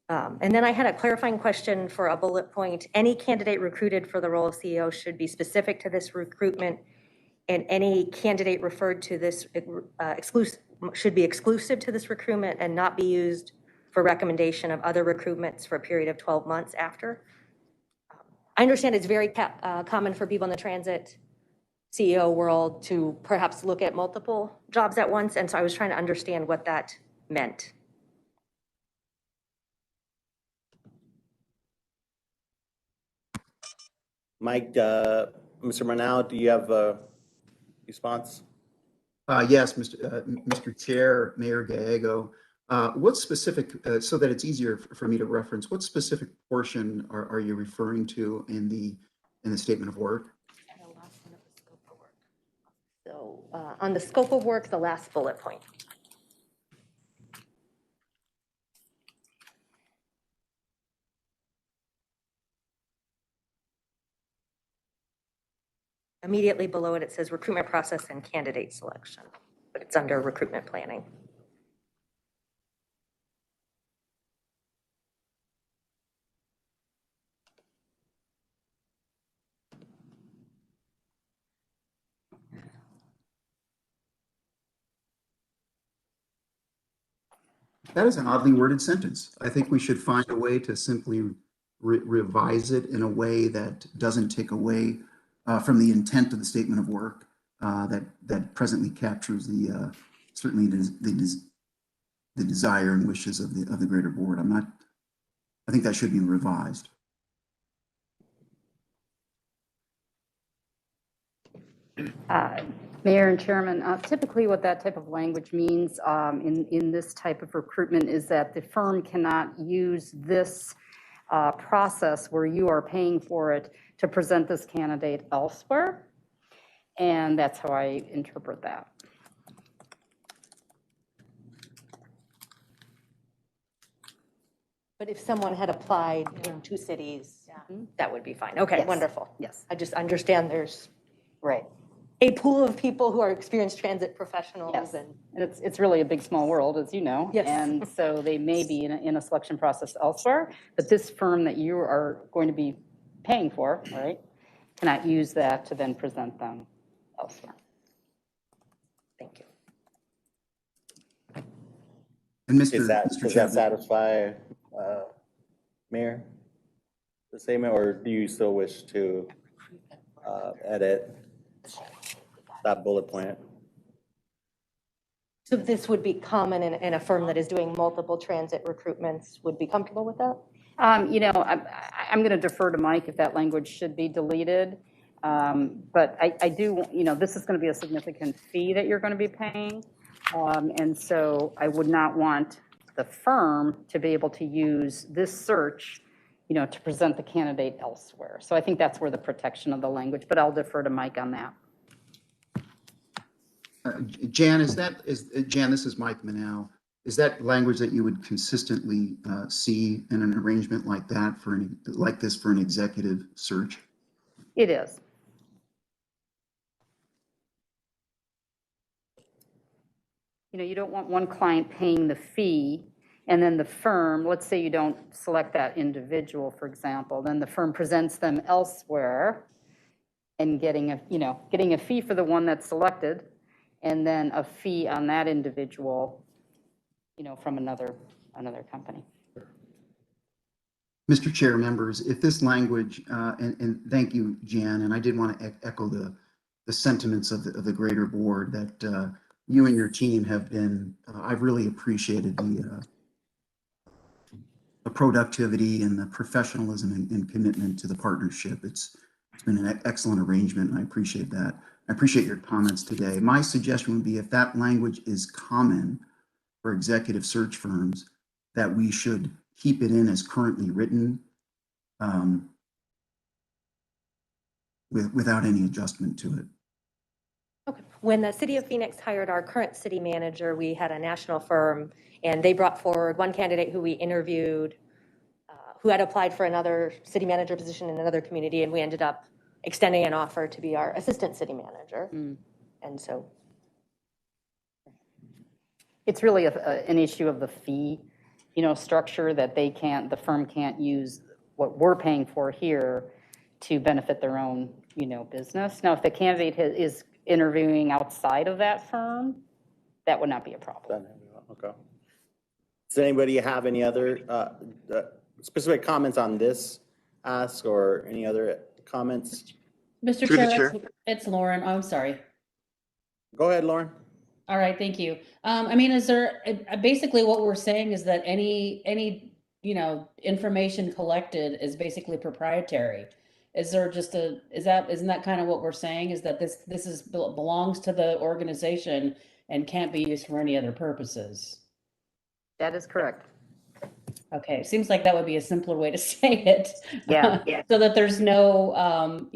And then I had a clarifying question for a bullet point. Any candidate recruited for the role of CEO should be specific to this recruitment, and any candidate referred to this should be exclusive to this recruitment and not be used for recommendation of other recruitments for a period of 12 months after. I understand it's very common for people in the transit CEO world to perhaps look at multiple jobs at once, and so I was trying to understand what that meant. Mike, Mr. Manal, do you have a response? Yes, Mr. Chair, Mayor Gallego. What specific, so that it's easier for me to reference, what specific portion are you referring to in the statement of work? So on the scope of work, the last bullet point. Immediately below it, it says recruitment process and candidate selection, but it's under recruitment planning. That is an oddly worded sentence. I think we should find a way to simply revise it in a way that doesn't take away from the intent of the statement of work that presently captures the certainly the desire and wishes of the greater board. I think that should be revised. Mayor and Chairman, typically what that type of language means in this type of recruitment is that the firm cannot use this process where you are paying for it to present this candidate elsewhere. And that's how I interpret that. But if someone had applied in 2 cities, that would be fine. Okay, Yes. Wonderful. Yes. I just understand there's Right. a pool of people who are experienced transit professionals. Yes. And It's really a big, small world, as you know. Yes. And so they may be in a selection process elsewhere, but this firm that you are going to be paying for, right, cannot use that to then present them elsewhere. Thank you. And Mr. Does that Chair, satisfy, Mayor, the statement, or do you still wish to edit that bullet point? So this would be common in a firm that is doing multiple transit recruitments, would be comfortable with that? You know, I'm going to defer to Mike if that language should be deleted. But I do, you know, this is going to be a significant fee that you're going to be paying. And so I would not want the firm to be able to use this search, you know, to present the candidate elsewhere. So I think that's where the protection of the language, but I'll defer to Mike on that. Jan, Jan, this is Mike Manal. Is that language that you would consistently see in an arrangement like that like this for an executive search? It is. You know, you don't want one client paying the fee and then the firm, let's say you don't select that individual, for example, then the firm presents them elsewhere and getting a fee for the one that's selected and then a fee on that individual, you know, from another company. Mr. Chair, members, if this language, and thank you, Jan, and I did want to echo the sentiments of the greater board that you and your team have been, I've really appreciated the productivity and the professionalism and commitment to the partnership. It's been an excellent arrangement, and I appreciate that. I appreciate your comments today. My suggestion would be if that language is common for executive search firms, that we should keep it in as currently written without any adjustment to it. Okay. When the city of Phoenix hired our current city manager, we had a national firm, and they brought forward one candidate who we interviewed, who had applied for another city manager position in another community, and we ended up extending an offer to be our assistant city manager. And so It's really an issue of the fee, structure that the firm can't use what we're paying for here to benefit their own, business. Now, if the candidate is interviewing outside of that firm, that would not be a problem. Okay. Does anybody have any other specific comments on this ask or any other comments? Mr. Chair, it's Lauren. Oh, I'm sorry. Go ahead, Lauren. All right, thank you. I mean, is there basically what we're saying is that any information collected is basically proprietary. Is there just isn't that kind of what we're saying, is that this belongs to the organization and can't be used for any other purposes? That is correct. Okay, seems like that would be a simpler way to say it. Yeah. So that there's no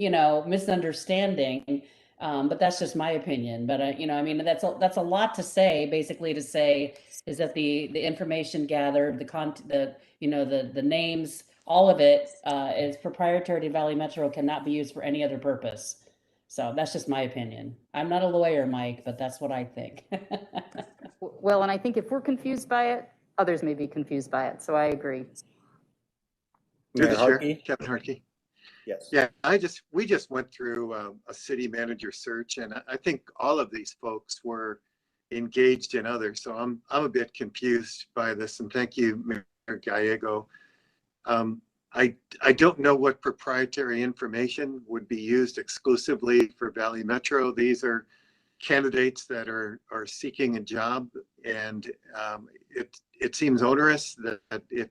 misunderstanding. But that's just my opinion. But I mean, that's a lot to say. Basically, to say is that the information gathered, the names, all of it is proprietary to Valley Metro, cannot be used for any other purpose. So that's just my opinion. I'm not a lawyer, Mike, but that's what I think. Well, and I think if we're confused by it, others may be confused by it. So I agree. Through the chair, Harkey? Kevin Harkey. Yes. Yeah, we just went through a city manager search, and I think all of these folks were engaged in others. So I'm a bit confused by this, and thank you, Mayor Gallego. I don't know what proprietary information would be used exclusively for Valley Metro. These are candidates that are seeking a job, and it seems onerous that if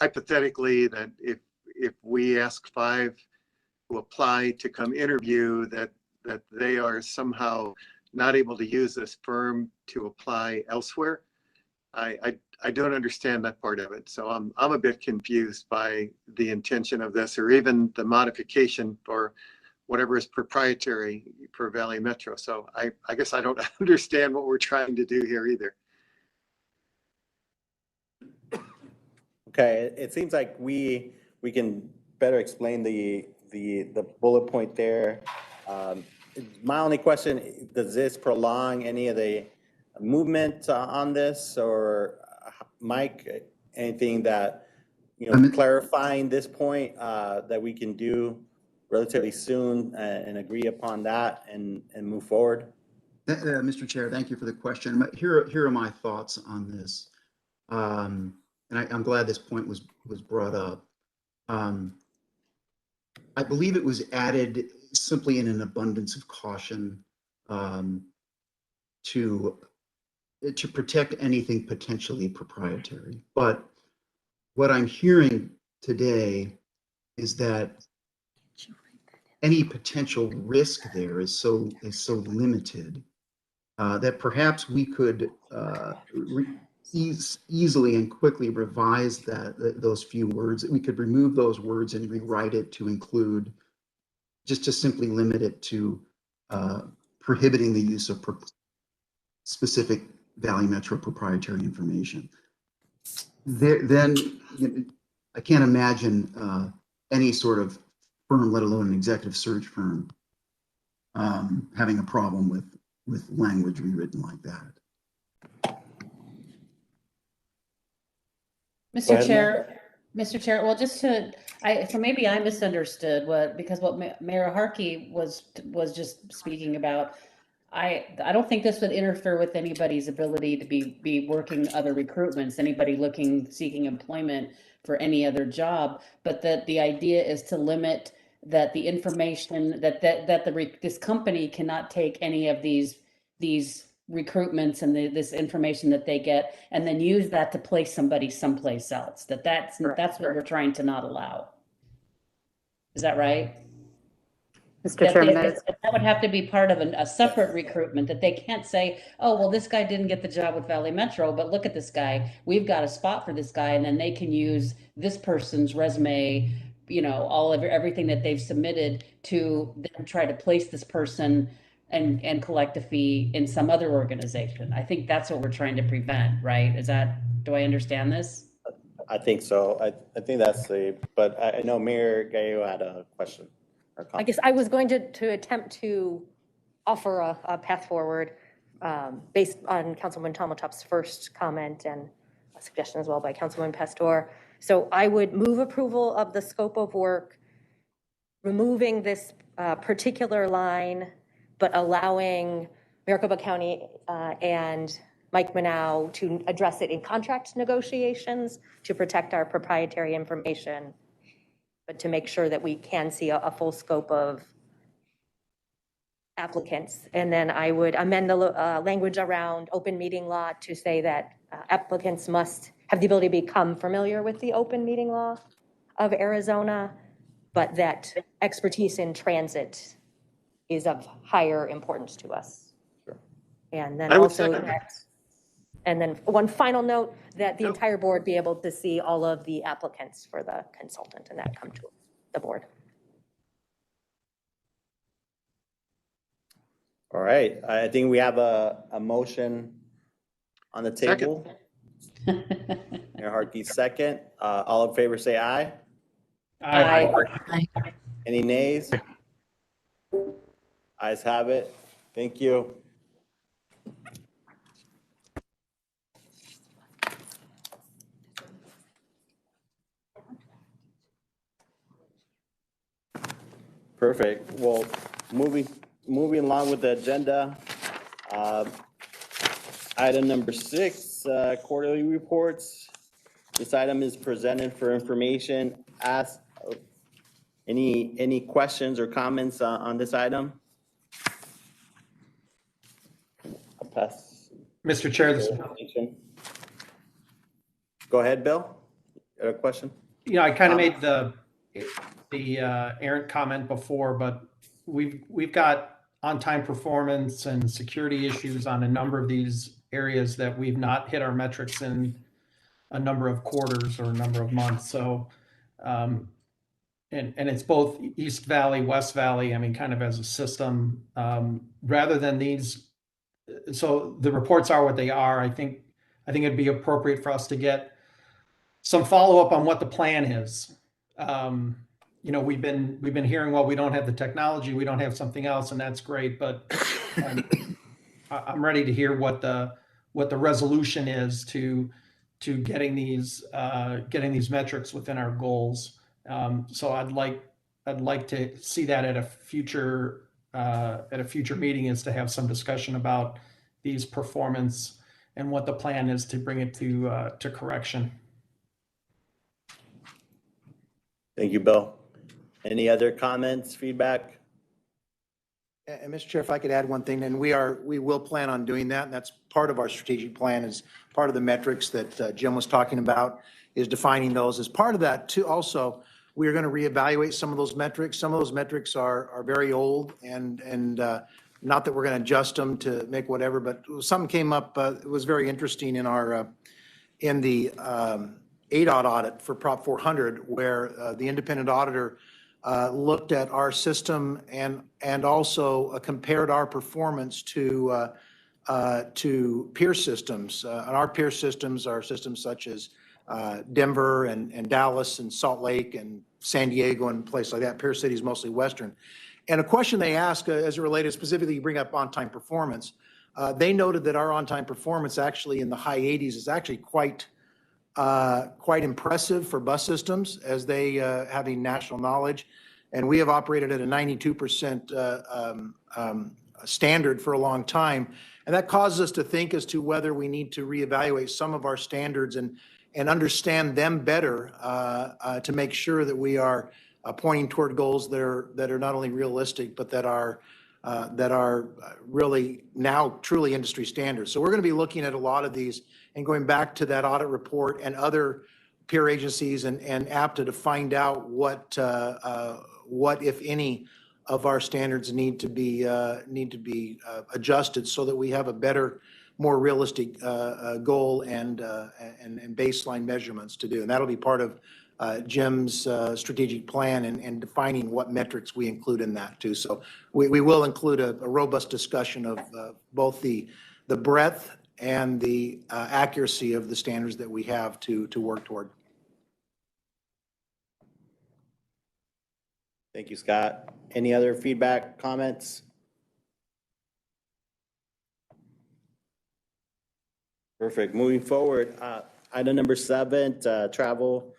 hypothetically that if we ask 5 who apply to come interview, that they are somehow not able to use this firm to apply elsewhere. I don't understand that part of it. So I'm a bit confused by the intention of this, or even the modification for whatever is proprietary for Valley Metro. So I guess I don't understand what we're trying to do here either. Okay, it seems like we can better explain the bullet point there. My only question, does this prolong any of the movement on this, or Mike, anything that, clarifying this point that we can do relatively soon and agree upon that and move forward? Mr. Chair, thank you for the question. Here are my thoughts on this. And I'm glad this point was brought up. I believe it was added simply in an abundance of caution to protect anything potentially proprietary. But what I'm hearing today is that any potential risk there is so limited that perhaps we could easily and quickly revise those few words. We could remove those words and rewrite it to include, just to simply limit it to prohibiting the use of specific Valley Metro proprietary information. Then I can't imagine any sort of firm, let alone an executive search firm, having a problem with language rewritten like that. Mr. Chair, well, so maybe I misunderstood because what Mayor Harkey was just speaking about. I don't think this would interfere with anybody's ability to be working other recruitments, anybody seeking employment for any other job, but that the idea is to limit that the information this company cannot take any of these recruitments and this information that they get and then use that to place somebody someplace else. That's what we're trying to not allow. Is that right? Mr. Chairman, That would have to be part of a separate recruitment, that they can't say, oh, well, this guy didn't get the job with Valley Metro, but look at this guy. We've got a spot for this guy. And then they can use this person's resume, everything that they've submitted to then try to place this person and collect a fee in some other organization. I think that's what we're trying to prevent, right? Do I understand this? I think so. I think that's but I know Mayor Gallo had a question. I guess I was going to attempt to offer a path forward based on Councilman Tomatop's first comment and a suggestion as well by Councilman Pastor. So I would move approval of the scope of work, removing this particular line, but allowing Maricopa County and Mike Manow to address it in contract negotiations to protect our proprietary information, but to make sure that we can see a full scope of applicants. And then I would amend the language around open meeting law to say that applicants must have the ability to become familiar with the open meeting law of Arizona, but that expertise in transit is of higher importance to us. Sure. And then also and then one final note, that the entire board be able to see all of the applicants for the consultant and that come to the board. All right, I think we have a motion on the table. Mayor Harkey, second. All in favor, say aye. Aye. Any nays? Ayes have it. Thank you. Perfect. Well, moving along with the agenda, item number 6, quarterly reports. This item is presented for information. Ask any questions or comments on this item? I'll pass. Mr. Chair, Go ahead, Bill. You got a question? I kind of made the errant comment before, but we've got on-time performance and security issues on a number of these areas that we've not hit our metrics in a number of quarters or a number of months. So, and it's both East Valley, West Valley, kind of as a system, rather than these. So the reports are what they are. I think it'd be appropriate for us to get some follow-up on what the plan is. We've been hearing, well, we don't have the technology, we don't have something else, and that's great. But I'm ready to hear what the resolution is to getting these metrics within our goals. So I'd like to see that at a future meeting, is to have some discussion about these performance and what the plan is to bring it to correction. Thank you, Bill. Any other comments, feedback? And Mr. Chair, if I could add one thing, and we will plan on doing that, and that's part of our strategic plan, is part of the metrics that Jim was talking about, is defining those. As part of that too, also, we are going to reevaluate some of those metrics. Some of those metrics are very old, and not that we're going to adjust them to make whatever, but something came up. It was very interesting in the ADOT audit for Prop 400, where the independent auditor looked at our system and also compared our performance to peer systems. And our peer systems are systems such as Denver and Dallas and Salt Lake and San Diego and places like that. Peer City is mostly Western. And a question they asked, as it related specifically, you bring up on-time performance. They noted that our on-time performance actually in the high 80s is actually quite impressive for bus systems, as they having national knowledge. And we have operated at a 92% standard for a long time. And that causes us to think as to whether we need to reevaluate some of our standards. And and understand them better to make sure that we are pointing toward goals that are not only realistic, but that are really now truly industry standards. So we're going to be looking at a lot of these and going back to that audit report and other peer agencies and APTA to find out what, if any, of our standards need to be adjusted so that we have a better, more realistic goal and baseline measurements to do. And that'll be part of Jim's strategic plan and defining what metrics we include in that too. So we will include a robust discussion of both the breadth and the accuracy of the standards that we have to work toward. Thank you, Scott. Any other feedback, comments? Perfect. Moving forward, item number 7, travel,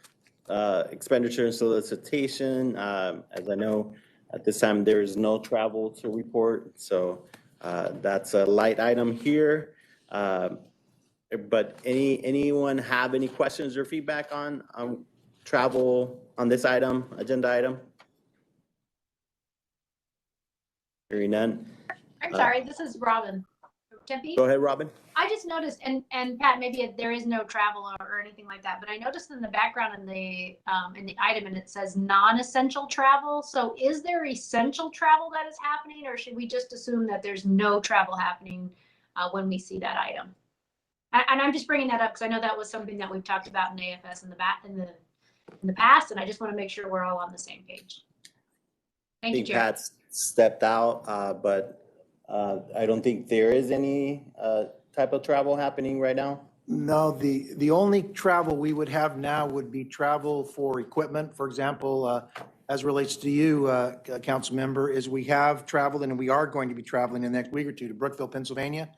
expenditure and solicitation. As I know, at this time, there is no travel to report. So that's a light item here. But anyone have any questions or feedback on travel on this item, agenda item? Hearing none. I'm sorry, this is Robin. Tempe? Go ahead, Robin. I just noticed, and Pat, maybe there is no travel or anything like that, but I noticed in the background in the item, and it says non-essential travel. So is there essential travel that is happening, or should we just assume that there's no travel happening when we see that item? And I'm just bringing that up because I know that was something that we've talked about in AFS in the past, and I just want to make sure we're all on the same page. Thank you, Chair. Pat's stepped out, but I don't think there is any type of travel happening right now. No, the only travel we would have now would be travel for equipment. For example, as relates to you, council member, is we have traveled and we are going to be traveling in the next week or two to Brookville, Pennsylvania,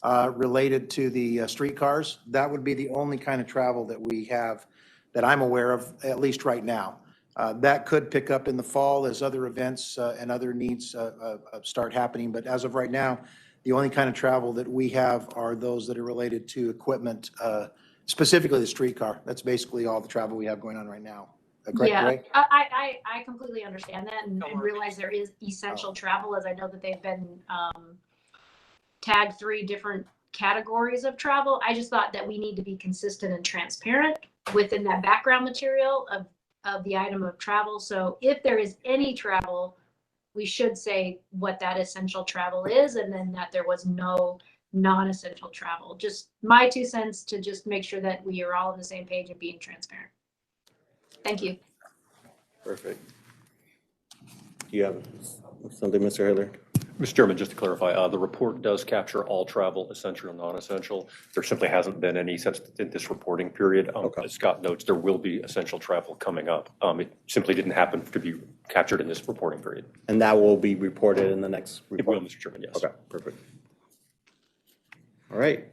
related to the streetcars. That would be the only kind of travel that we have that I'm aware of, at least right now. That could pick up in the fall as other events and other needs start happening. But as of right now, the only kind of travel that we have are those that are related to equipment, specifically the streetcar. That's basically all the travel we have going on right now. Correct, Yeah, Ray? I completely understand that and realize there is essential travel, as I know that they've been tagged 3 different categories of travel. I just thought that we need to be consistent and transparent within that background material of the item of travel. So if there is any travel, we should say what that essential travel is, and then that there was no non-essential travel. Just my 2 cents to just make sure that we are all on the same page and being transparent. Thank you. Perfect. Do you have something, Mr. Hiller? Mr. Chairman, just to clarify, the report does capture all travel, essential and non-essential. There simply hasn't been any since this reporting period. As Scott notes, there will be essential travel coming up. It simply didn't happen to be captured in this reporting period. And that will be reported in the next report? It will, Mr. Chairman, yes. Okay, perfect. All right.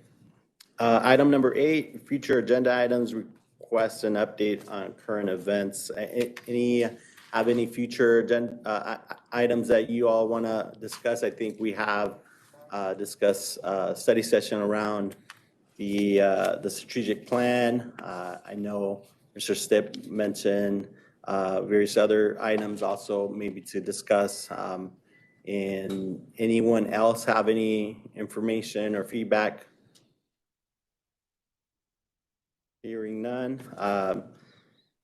Item number 8, future agenda items, request an update on current events. Have any future agenda items that you all want to discuss? I think we have discussed a study session around the strategic plan. I know Mr. Stipp mentioned various other items also maybe to discuss. And anyone else have any information or feedback? Hearing none.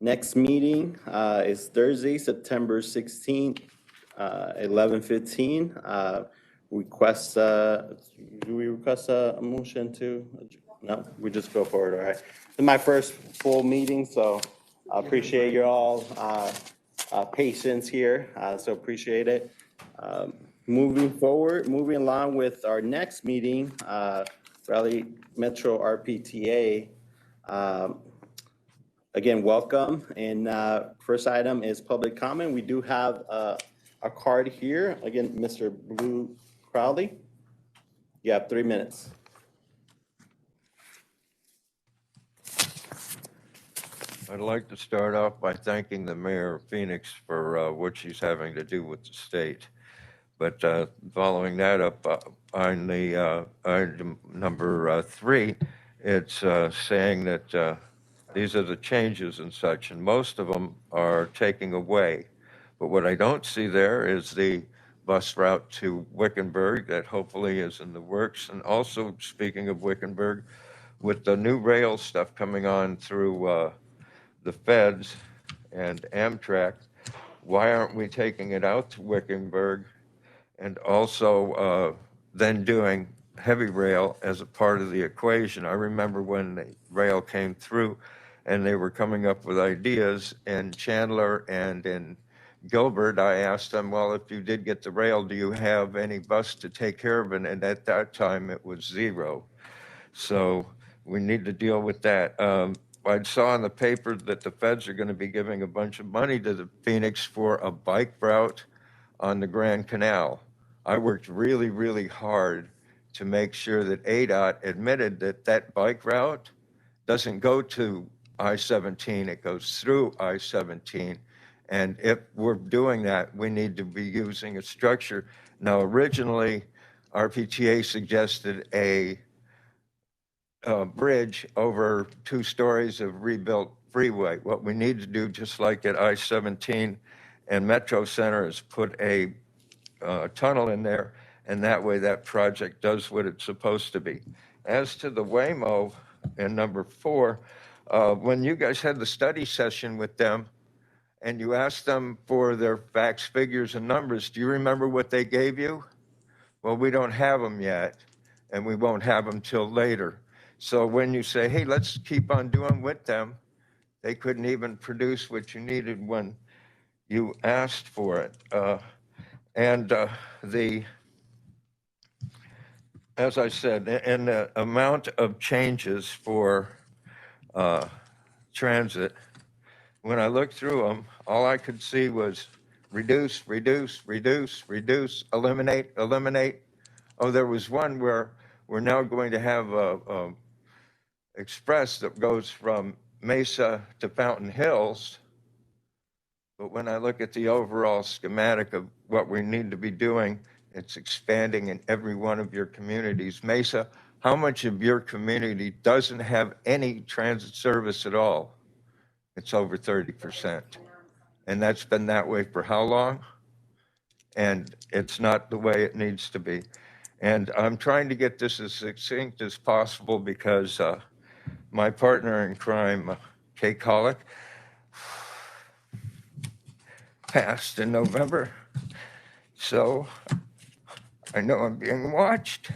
Next meeting is Thursday, September 16th, 11:15. Request, do we request a motion to? No, we just go forward, all right. This is my first full meeting, so I appreciate your all patience here, so appreciate it. Moving along with our next meeting, Raleigh Metro RPTA. Again, welcome. And first item is public comment. We do have a card here. Again, Mr. Blue Crowley, you have 3 minutes. I'd like to start off by thanking the mayor of Phoenix for what she's having to do with the state. But following that up on the item number 3, it's saying that These are the changes and such, and most of them are taking away. But what I don't see there is the bus route to Wickenburg that hopefully is in the works. And also, speaking of Wickenburg, with the new rail stuff coming on through the feds and Amtrak, why aren't we taking it out to Wickenburg and also then doing heavy rail as a part of the equation? I remember when the rail came through and they were coming up with ideas in Chandler and in Gilbert, I asked them, well, if you did get the rail, do you have any bus to take care of it? And at that time, it was zero. So we need to deal with that. I saw in the paper that the feds are going to be giving a bunch of money to the Phoenix for a bike route on the Grand Canal. I worked really, really hard to make sure that ADOT admitted that that bike route doesn't go to I-17, it goes through I-17. And if we're doing that, we need to be using a structure. Now, originally, RPTA suggested a bridge over 2 stories of rebuilt freeway. What we need to do, just like at I-17 and Metro Center, is put a tunnel in there, and that way that project does what it's supposed to be. As to the Waymo in number 4, when you guys had the study session with them and you asked them for their facts, figures, and numbers, do you remember what they gave you? Well, we don't have them yet, and we won't have them till later. So when you say, hey, let's keep on doing with them, they couldn't even produce what you needed when you asked for it. As I said, and the amount of changes for transit, when I looked through them, all I could see was reduce, reduce, reduce, reduce, eliminate, eliminate. Oh, there was one where we're now going to have a express that goes from Mesa to Fountain Hills. But when I look at the overall schematic of what we need to be doing, it's expanding in every one of your communities. Mesa, how much of your community doesn't have any transit service at all? It's over 30%. And that's been that way for how long? And it's not the way it needs to be. And I'm trying to get this as succinct as possible because my partner in crime, Kay Collick, passed in November. So I know I'm being watched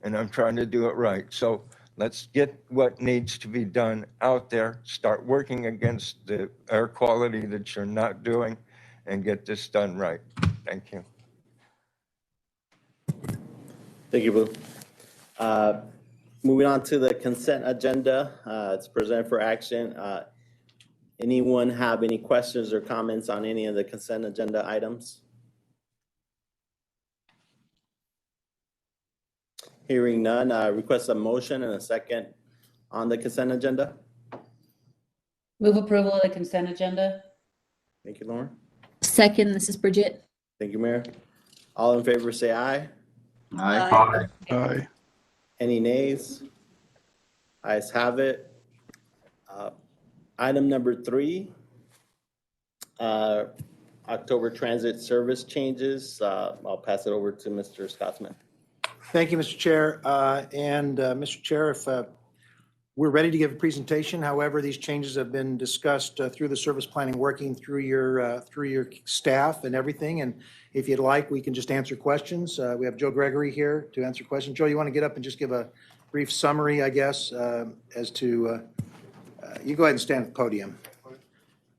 and I'm trying to do it right. So let's get what needs to be done out there, start working against the air quality that you're not doing, and get this done right. Thank you. Thank you, Blue. Moving on to the consent agenda, it's presented for action. Anyone have any questions or comments on any of the consent agenda items? Hearing none, request a motion and a second on the consent agenda. Move approval of the consent agenda. Thank you, Lauren. Second, this is Bridget. Thank you, Mayor. All in favor say aye. Aye. Aye. Any nays? Ayes have it. Item number 3, October transit service changes. I'll pass it over to Mr. Scotsman. Thank you, Mr. Chair. Mr. Chair, if we're ready to give a presentation, however, these changes have been discussed through the service planning, working through your staff and everything. And if you'd like, we can just answer questions. We have Joe Gregory here to answer questions. Joe, you want to get up and just give a brief summary, I guess, as to, you go ahead and stand at the podium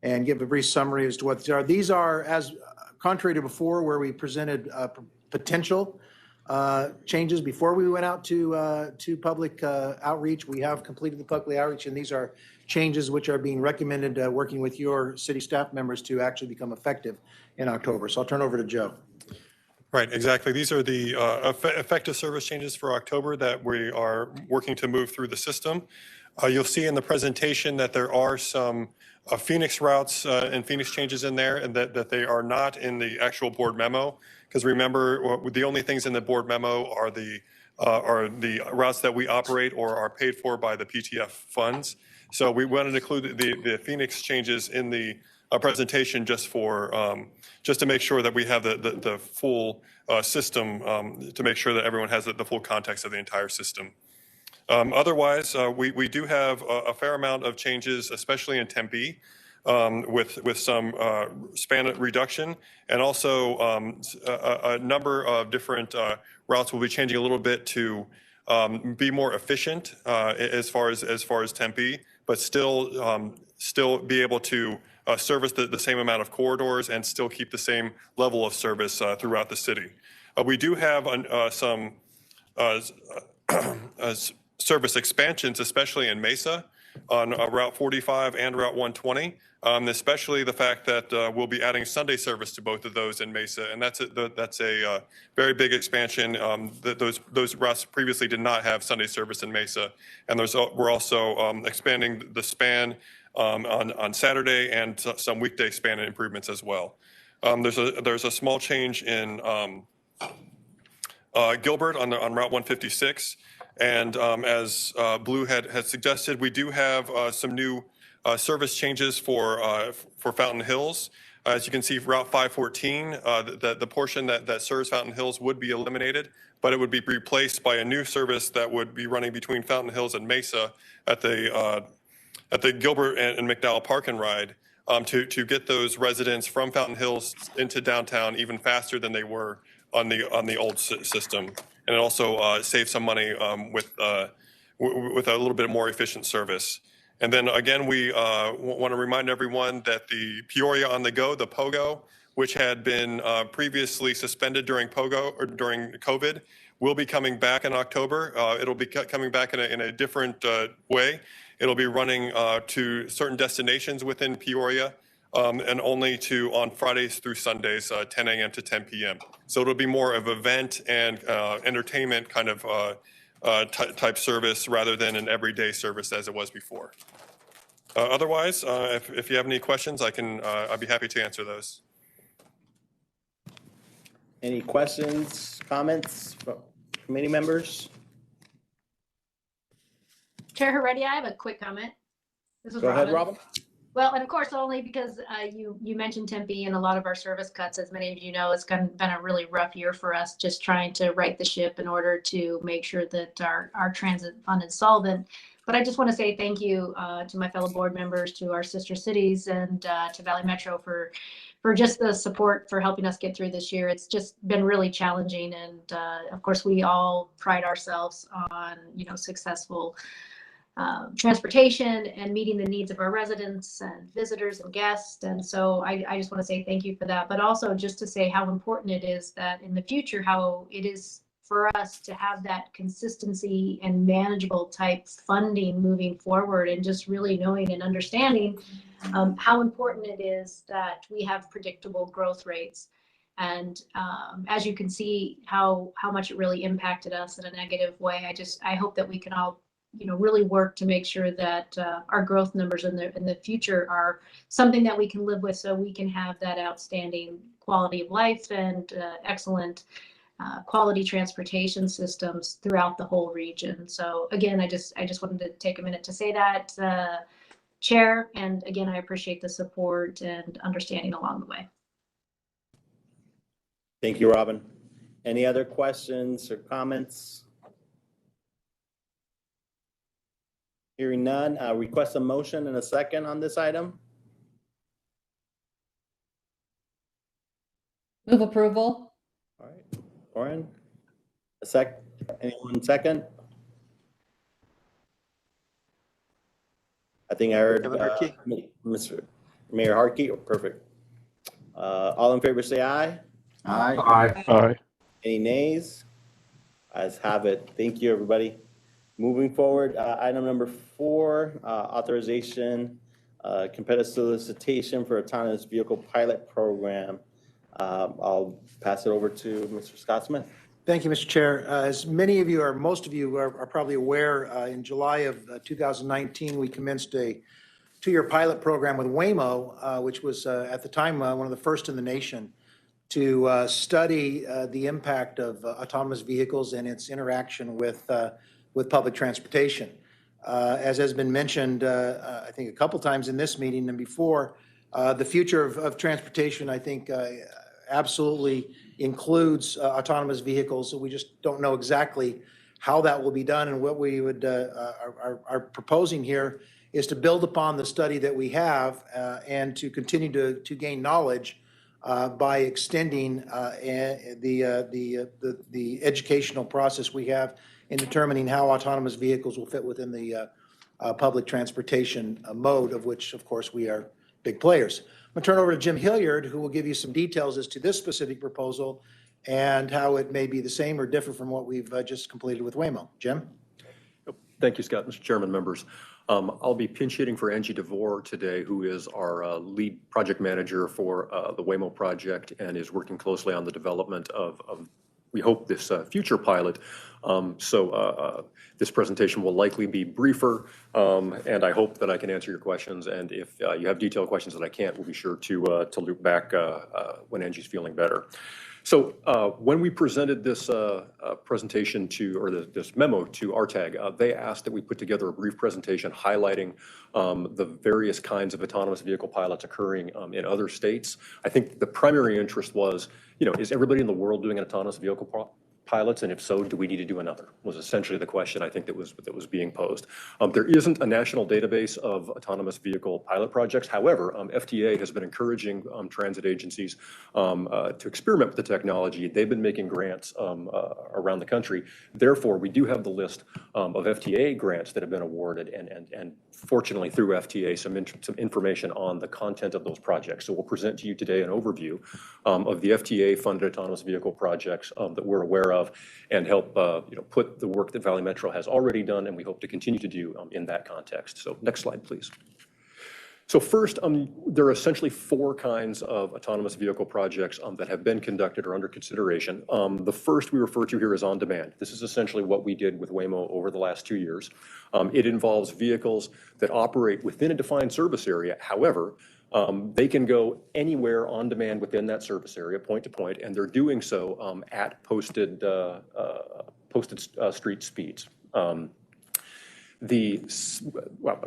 and give a brief summary as to what these are. These are, as contrary to before, where we presented potential changes before we went out to public outreach. We have completed the public outreach, and these are changes which are being recommended, working with your city staff members, to actually become effective in October. So I'll turn over to Joe. Right, exactly. These are the effective service changes for October that we are working to move through the system. You'll see in the presentation that there are some Phoenix routes and Phoenix changes in there, and that they are not in the actual board memo. Because remember, the only things in the board memo are the routes that we operate or are paid for by the PTF funds. So we wanted to include the Phoenix changes in the presentation just for just to make sure that we have the full system to make sure that everyone has the full context of the entire system. Otherwise, we do have a fair amount of changes, especially in Tempe, with some span reduction, and also a number of different routes will be changing a little bit to be more efficient as far as Tempe, but still be able to service the same amount of corridors and still keep the same level of service throughout the city. We do have some service expansions, especially in Mesa on Route 45 and Route 120, especially the fact that we'll be adding Sunday service to both of those in Mesa, and that's a very big expansion. Those routes previously did not have Sunday service in Mesa, and we're also expanding the span on Saturday and some weekday span improvements as well. There's a small change in Gilbert on Route 156. And as Blue had suggested, we do have some new service changes for Fountain Hills. As you can see, Route 514, the portion that serves Fountain Hills would be eliminated, but it would be replaced by a new service that would be running between Fountain Hills and Mesa at the Gilbert and McDowell Park and Ride to get those residents from Fountain Hills into downtown even faster than they were on the old system. And it also saves some money with a little bit more efficient service. And then again, we want to remind everyone that the Peoria on the Go, the POGO, which had been previously suspended during COVID, will be coming back in October. It'll be coming back in a different way. It'll be running to certain destinations within Peoria. And only on Fridays through Sundays, 10 a.m. to 10 p.m. So it'll be more of event and entertainment kind of type service rather than an everyday service as it was before. Otherwise, if you have any questions, I'd be happy to answer those. Any questions, comments from committee members? Chair Heredia, I have a quick comment. This is Go ahead, Robin. Well, and of course, only because you mentioned Tempe and a lot of our service cuts, as many of you know, it's been a really rough year for us, just trying to right the ship in order to make sure that our transit fund is solvent. But I just want to say thank you to my fellow board members, to our sister cities, and to Valley Metro for just the support for helping us get through this year. It's just been really challenging, and of course, we all pride ourselves on successful transportation and meeting the needs of our residents and visitors and guests. And so I just want to say thank you for that, but also just to say how important it is that in the future, how it is for us to have that consistency and manageable type funding moving forward, and just really knowing and understanding how important it is that we have predictable growth rates. And as you can see how much it really impacted us in a negative way, I hope that we can all really work to make sure that our growth numbers in the future are something that we can live with, so we can have that outstanding quality of life and excellent quality transportation systems throughout the whole region. So again, I just wanted to take a minute to say that, Chair, and again, I appreciate the support and understanding along the way. Thank you, Robin. Any other questions or comments? Hearing none, request a motion and a second on this item. Move approval. All right, Lauren, anyone second? I think I heard Mr. Mayor Harkey. Oh, perfect. All in favor, say aye. Aye. Aye. Aye. Any nays? Ayes have it. Thank you, everybody. Moving forward, item number 4, authorization, competitive solicitation for autonomous vehicle pilot program. I'll pass it over to Mr. Scott Smith. Thank you, Mr. Chair. As many of you, or most of you are probably aware, in July of 2019, we commenced a 2-year pilot program with Waymo, which was at the time one of the first in the nation to study the impact of autonomous vehicles and its interaction with public transportation. as has been mentioned, I think a couple times in this meeting and before, the future of transportation, I think, absolutely includes autonomous vehicles. So we just don't know exactly how that will be done, and what we would are proposing here is to build upon the study that we have and to continue to gain knowledge by extending the educational process we have in determining how autonomous vehicles will fit within the public transportation mode, of which, of course, we are big players. I'm going to turn over to Jim Hilliard, who will give you some details as to this specific proposal and how it may be the same or different from what we've just completed with Waymo. Jim? Thank you, Scott. Mr. Chairman, members. I'll be pinch hitting for Angie DeVore today, who is our lead project manager for the Waymo project and is working closely on the development of we hope, this future pilot. This presentation will likely be briefer, and I hope that I can answer your questions. And if you have detailed questions that I can't, we'll be sure to loop back when Angie's feeling better. So when we presented this presentation this memo to RTAG, they asked that we put together a brief presentation highlighting the various kinds of autonomous vehicle pilots occurring in other states. I think the primary interest was, is everybody in the world doing an autonomous vehicle pilots? And if so, do we need to do another? Was essentially the question I think that was being posed. There isn't a national database of autonomous vehicle pilot projects. However, FTA has been encouraging transit agencies to experiment with the technology. They've been making grants around the country. Therefore, we do have the list of FTA grants that have been awarded, and fortunately through FTA some information on the content of those projects. So we'll present to you today an overview of the FTA-funded autonomous vehicle projects that we're aware of, and help put the work that Valley Metro has already done and we hope to continue to do in that context. So next slide, please. So first, there are essentially four kinds of autonomous vehicle projects that have been conducted or under consideration. The first we refer to here is on demand. This is essentially what we did with Waymo over the last 2 years. It involves vehicles that operate within a defined service area. However, they can go anywhere on demand within that service area, point to point, and they're doing so at posted street speeds. I'll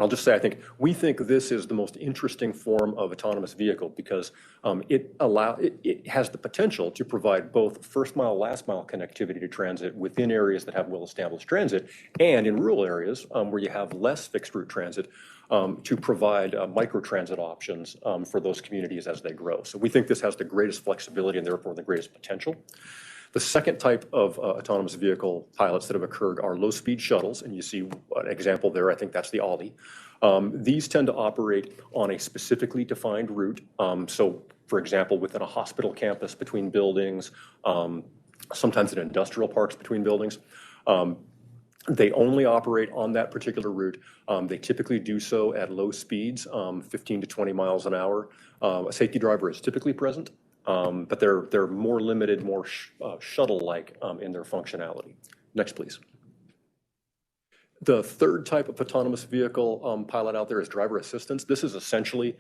just say, I think we think this is the most interesting form of autonomous vehicle because it has the potential to provide both first mile, last mile connectivity to transit within areas that have well-established transit, and in rural areas where you have less fixed route transit, to provide micro-transit options for those communities as they grow. So we think this has the greatest flexibility and therefore the greatest potential. The second type of autonomous vehicle pilots that have occurred are low-speed shuttles, and you see an example there. I think that's the Aldi. These tend to operate on a specifically defined route. So, for example, within a hospital campus between buildings, sometimes in industrial parks between buildings. They only operate on that particular route. They typically do so at low speeds, 15 to 20 miles an hour. A safety driver is typically present. But they're more limited, more shuttle-like in their functionality. Next, please. The third type of autonomous vehicle pilot out there is driver assistance. This is essentially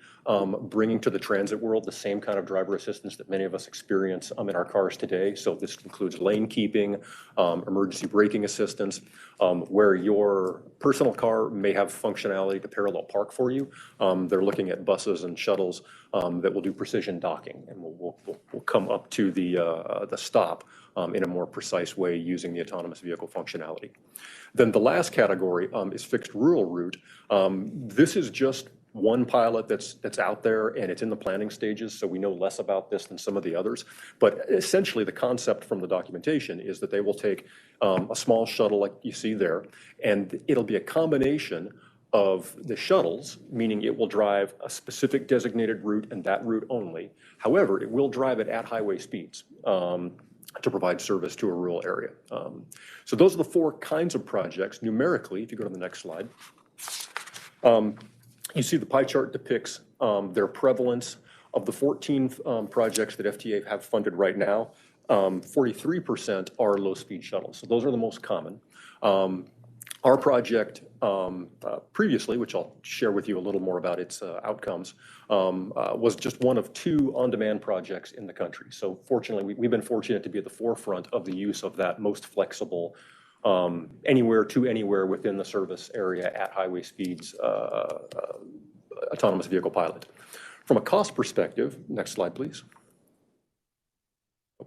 bringing to the transit world the same kind of driver assistance that many of us experience in our cars today. So this includes lane keeping, emergency braking assistance, where your personal car may have functionality to parallel park for you. They're looking at buses and shuttles that will do precision docking, and we'll come up to the stop in a more precise way using the autonomous vehicle functionality. Then the last category is fixed rural route. This is just one pilot that's out there, and it's in the planning stages, so we know less about this than some of the others. But essentially, the concept from the documentation is that they will take a small shuttle like you see there, and it'll be a combination of the shuttles, meaning it will drive a specific designated route and that route only. However, it will drive it at highway speeds to provide service to a rural area. So those are the four kinds of projects. Numerically, if you go to the next slide, you see the pie chart depicts their prevalence. Of the 14 projects that FTA have funded right now, 43% are low-speed shuttles. So those are the most common. Our project previously, which I'll share with you a little more about its outcomes, was just one of 2 on-demand projects in the country. So fortunately, we've been fortunate to be at the forefront of the use of that most flexible anywhere to anywhere within the service area at highway speeds, autonomous vehicle pilot. From a cost perspective, next slide, please.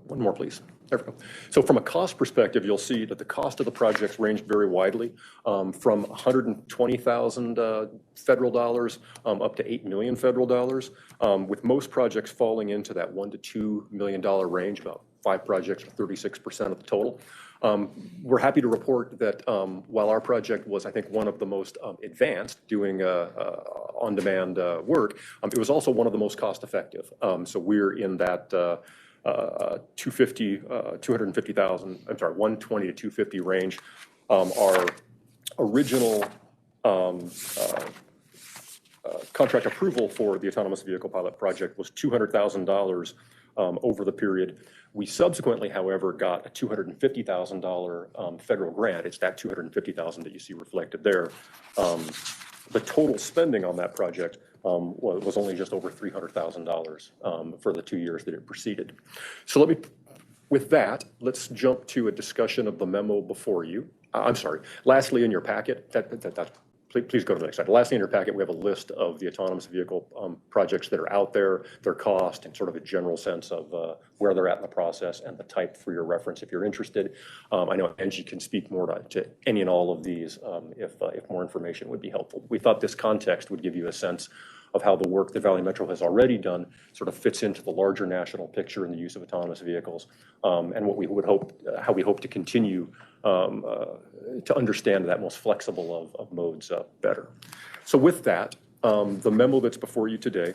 One more, please. There we go. So from a cost perspective, you'll see that the cost of the projects ranged very widely, from 120,000 federal dollars up to 8 million federal dollars, with most projects falling into that $1 to $2 million range. About 5 projects are 36% of the total. We're happy to report that while our project was, I think, one of the most advanced doing on-demand work, it was also one of the most cost-effective. So we're in that 250,000, I'm sorry, 120 to 250 range. Our original contract approval for the autonomous vehicle pilot project was $200,000 over the period. We subsequently, however, got a $250,000 federal grant. It's that $250,000 that you see reflected there. The total spending on that project was only just over $300,000 for the 2 years that it proceeded. So with that, let's jump to a discussion of the memo before you. I'm sorry. Lastly, in your packet, please go to the next slide. Lastly, in your packet, we have a list of the autonomous vehicle projects that are out there, their cost, and sort of a general sense of where they're at in the process and the type for your reference if you're interested. I know Angie can speak more to any and all of these if more information would be helpful. We thought this context would give you a sense of how the work that Valley Metro has already done sort of fits into the larger national picture in the use of autonomous vehicles, and what we would hope, how we hope to continue to understand that most flexible of modes better. So with that, the memo that's before you today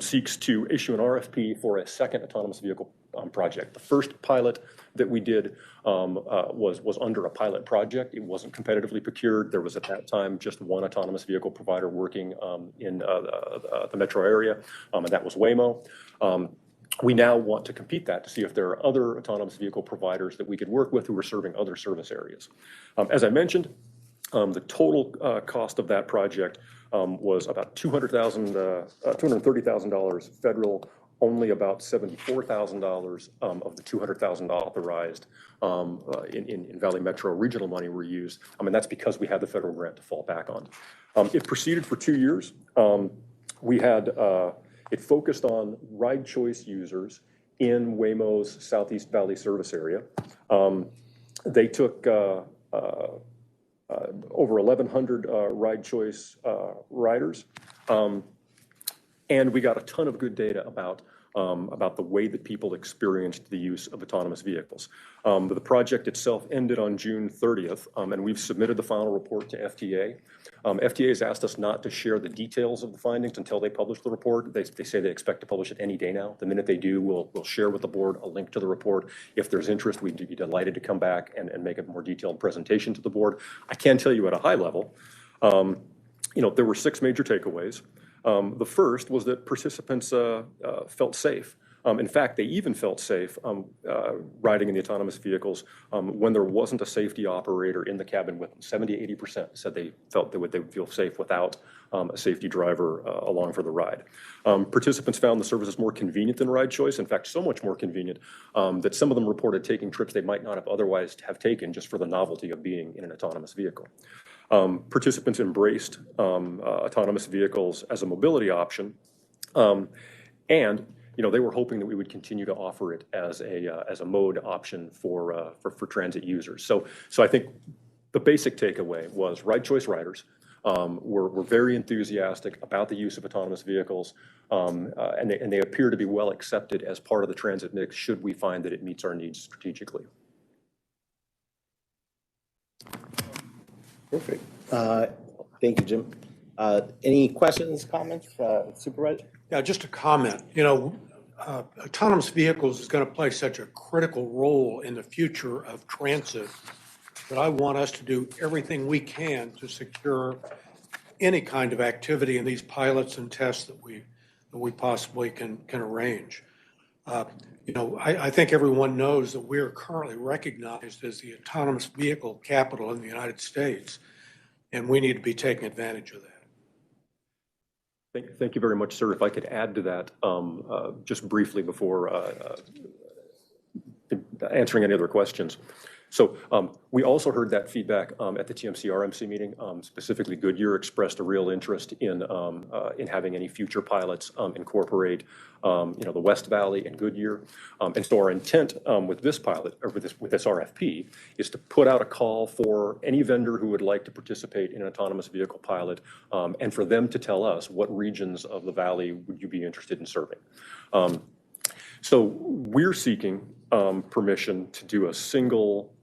seeks to issue an RFP for a second autonomous vehicle project. The first pilot that we did was under a pilot project. It wasn't competitively procured. There was at that time just one autonomous vehicle provider working in the metro area, and that was Waymo. We now want to compete that to see if there are other autonomous vehicle providers that we could work with who are serving other service areas. As I mentioned, the total cost of that project was about $230,000 federal, only about $74,000 of the $200,000 authorized in Valley Metro regional money were used. And that's because we had the federal grant to fall back on. It proceeded for 2 years. It focused on ride choice users in Waymo's Southeast Valley service area. They took over 1,100 ride choice riders, and we got a ton of good data about the way that people experienced the use of autonomous vehicles. The project itself ended on June 30th, and we've submitted the final report to FTA. FTA has asked us not to share the details of the findings until they publish the report. They say they expect to publish it any day now. The minute they do, we'll share with the board a link to the report. If there's interest, we'd be delighted to come back and make a more detailed presentation to the board. I can tell you at a high level, there were 6 major takeaways. The first was that participants felt safe. In fact, they even felt safe riding in the autonomous vehicles when there wasn't a safety operator in the cabin with them. 70–80% said they felt they would feel safe without a safety driver along for the ride. Participants found the services more convenient than ride choice. In fact, so much more convenient that some of them reported taking trips they might not have otherwise have taken just for the novelty of being in an autonomous vehicle. Participants embraced autonomous vehicles as a mobility option, and they were hoping that we would continue to offer it as a mode option for transit users. So I think the basic takeaway was ride choice riders were very enthusiastic about the use of autonomous vehicles, and they appear to be well accepted as part of the transit mix should we find that it meets our needs strategically. Perfect. Thank you, Jim. Any questions, comments, Supervisor? Yeah, just a comment. Autonomous vehicles is going to play such a critical role in the future of transit that I want us to do everything we can to secure any kind of activity in these pilots and tests that we possibly can arrange. I think everyone knows that we're currently recognized as the autonomous vehicle capital in the United States, and we need to be taking advantage of that. Thank you very much, sir. If I could add to that just briefly before answering any other questions. So we also heard that feedback at the TMC RMC meeting. Specifically, Goodyear expressed a real interest in having any future pilots incorporate the West Valley and Goodyear. And so our intent with this pilot, or with this RFP, is to put out a call for any vendor who would like to participate in an autonomous vehicle pilot, and for them to tell us what regions of the valley would you be interested in serving. So we're seeking permission to do a single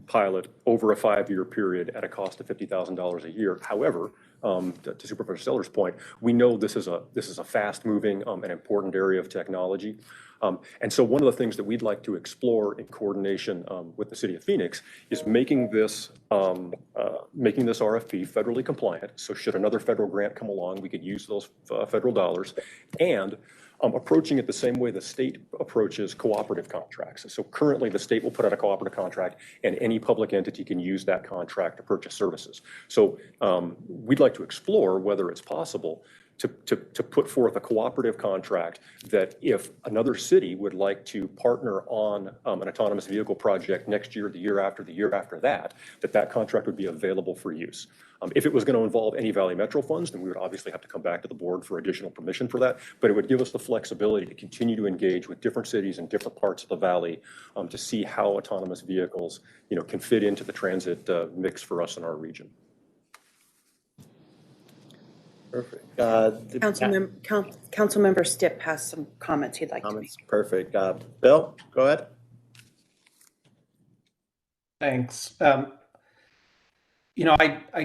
pilot over a 5-year period at a cost of $50,000 a year. However, to Supervisor Seller's point, we know this is a fast-moving and important area of technology. And so one of the things that we'd like to explore in coordination with the City of Phoenix is making this RFP federally compliant. So should another federal grant come along, we could use those federal dollars, and approaching it the same way the state approaches cooperative contracts. So currently the state will put out a cooperative contract and any public entity can use that contract to purchase services. So we'd like to explore whether it's possible to put forth a cooperative contract that if another city would like to partner on an autonomous vehicle project next year, the year after that, that contract would be available for use. If it was going to involve any Valley Metro funds, then we would obviously have to come back to the board for additional permission for that. But it would give us the flexibility to continue to engage with different cities in different parts of the valley to see how autonomous vehicles, can fit into the transit mix for us in our region. Perfect. Councilmember Stipp has some comments he'd like to make. Perfect. Bill, go ahead. Thanks. I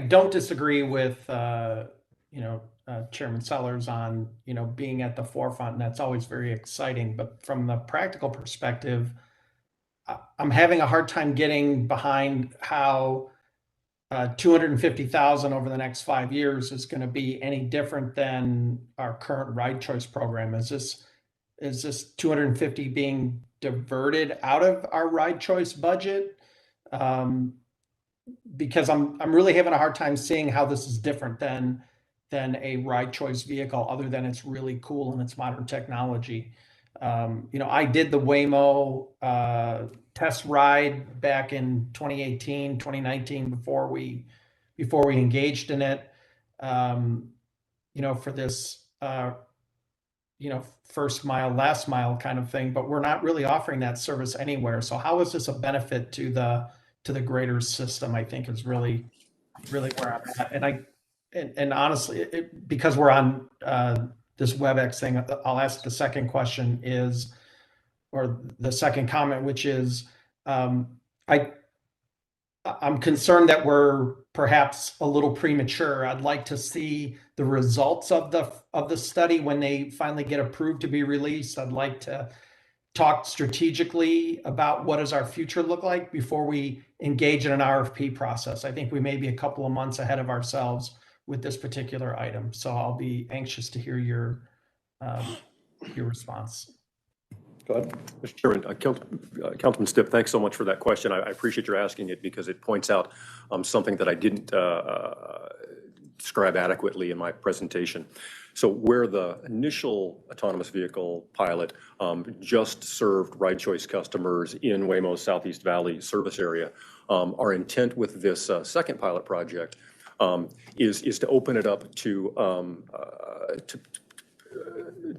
don't disagree with, Chairman Sellers on, being at the forefront, and that's always very exciting. But from the practical perspective, I'm having a hard time getting behind how $250,000 over the next 5 years is going to be any different than our current ride choice program. Is this 250 being diverted out of our ride choice budget? Because I'm really having a hard time seeing how this is different than a ride choice vehicle, other than it's really cool and it's modern technology. I did the Waymo test ride back in 2018, 2019, before we engaged in it, for this, first mile, last mile kind of thing, but we're not really offering that service anywhere. So how is this a benefit to the greater system, I think is really where I'm at. And honestly, because we're on this WebEx thing, I'll ask the second question or the second comment, which is, I'm concerned that we're perhaps a little premature. I'd like to see the results of the study when they finally get approved to be released. I'd like to talk strategically about what does our future look like before we engage in an RFP process. I think we may be a couple of months ahead of ourselves with this particular item. So I'll be anxious to hear your response. Go ahead. Mr. Chairman, Councilman Stipp, thanks so much for that question. I appreciate your asking it because it points out something that I didn't describe adequately in my presentation. So where the initial autonomous vehicle pilot just served ride choice customers in Waymo's Southeast Valley service area, our intent with this second pilot project is to open it up to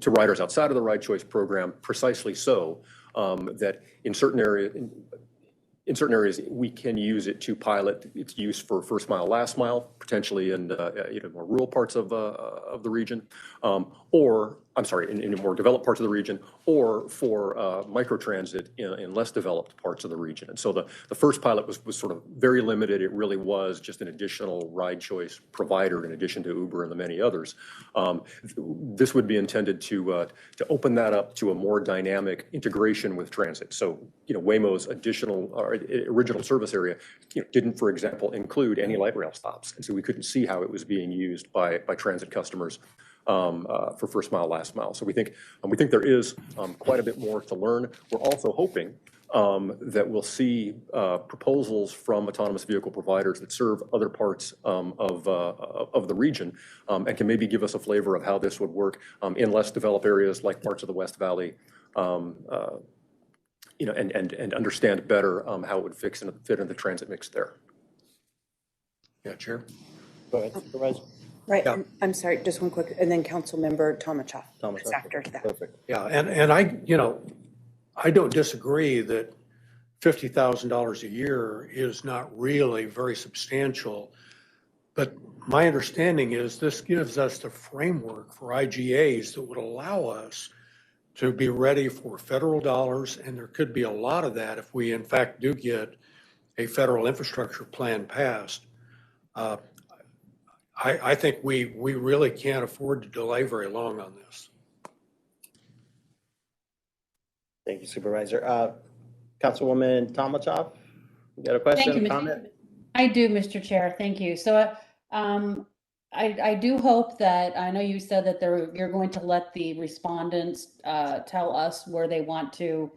riders outside of the ride choice program, precisely so that in certain areas we can use it to pilot its use for first mile, last mile, potentially in more rural parts of the region, in more developed parts of the region, or for microtransit in less developed parts of the region. And so the first pilot was sort of very limited. It really was just an additional ride choice provider in addition to Uber and the many others. This would be intended to open that up to a more dynamic integration with transit. So Waymo's original service area didn't, for example, include any light rail stops, and so we couldn't see how it was being used by transit customers for first mile, last mile. So we think there is quite a bit more to learn. We're also hoping that we'll see proposals from autonomous vehicle providers that serve other parts of the region and can maybe give us a flavor of how this would work in less developed areas like parts of the West Valley, and understand better how it would fit in the transit mix there. Yeah, Chair. Go ahead, Supervisor. Right, Yeah. I'm sorry, just one quick, and then Councilmember Tomachoff. Thomas, After that. perfect. Yeah, and I don't disagree that $50,000 a year is not really very substantial. But my understanding is this gives us the framework for IGAs that would allow us to be ready for federal dollars. And there could be a lot of that if we in fact do get a federal infrastructure plan passed. I think we really can't afford to delay very long on this. Thank you, Supervisor. Councilwoman Tomachoff, you got a question, Thank you, comment? I do, Mr. Chair. Thank you. So I do hope that, I know you said that you're going to let the respondents tell us where they want to,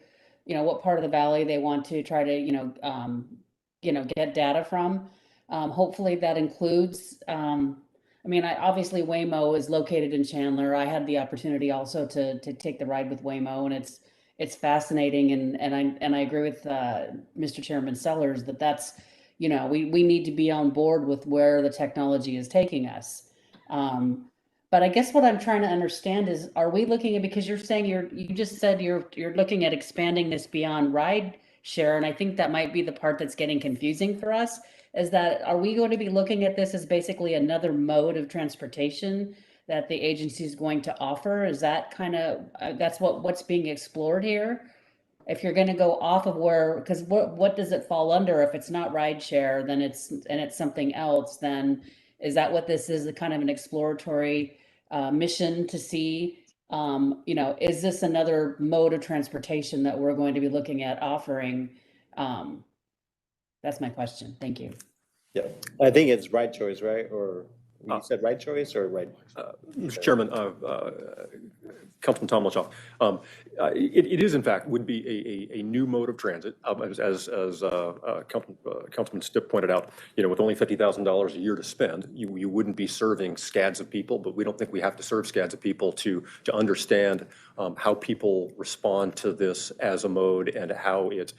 what part of the valley they want to try to, get data from. Hopefully that includes, obviously Waymo is located in Chandler. I had the opportunity also to take the ride with Waymo, and it's fascinating. And I agree with Mr. Chairman Sellers that that's, we need to be on board with where the technology is taking us. But I guess what I'm trying to understand is, are we looking at, because you're saying you just said you're looking at expanding this beyond ride share, and I think that might be the part that's getting confusing for us, is that, are we going to be looking at this as basically another mode of transportation that the agency is going to offer? Is that kind of, that's what's being explored here? If you're going to go off of where, because what does it fall under? If it's not ride share, then it's something else, then is that what this is, a kind of an exploratory mission to see, is this another mode of transportation that we're going to be looking at offering? That's my question. Thank you. Yeah, I think it's right choice, right? Or you said right choice or right? Mr. Chairman, Councilman Tomachoff, it is in fact would be a new mode of transit, as Councilman Stipp pointed out. With only $50,000 a year to spend, you wouldn't be serving scads of people, but we don't think we have to serve scads of people to understand how people respond to this as a mode and how it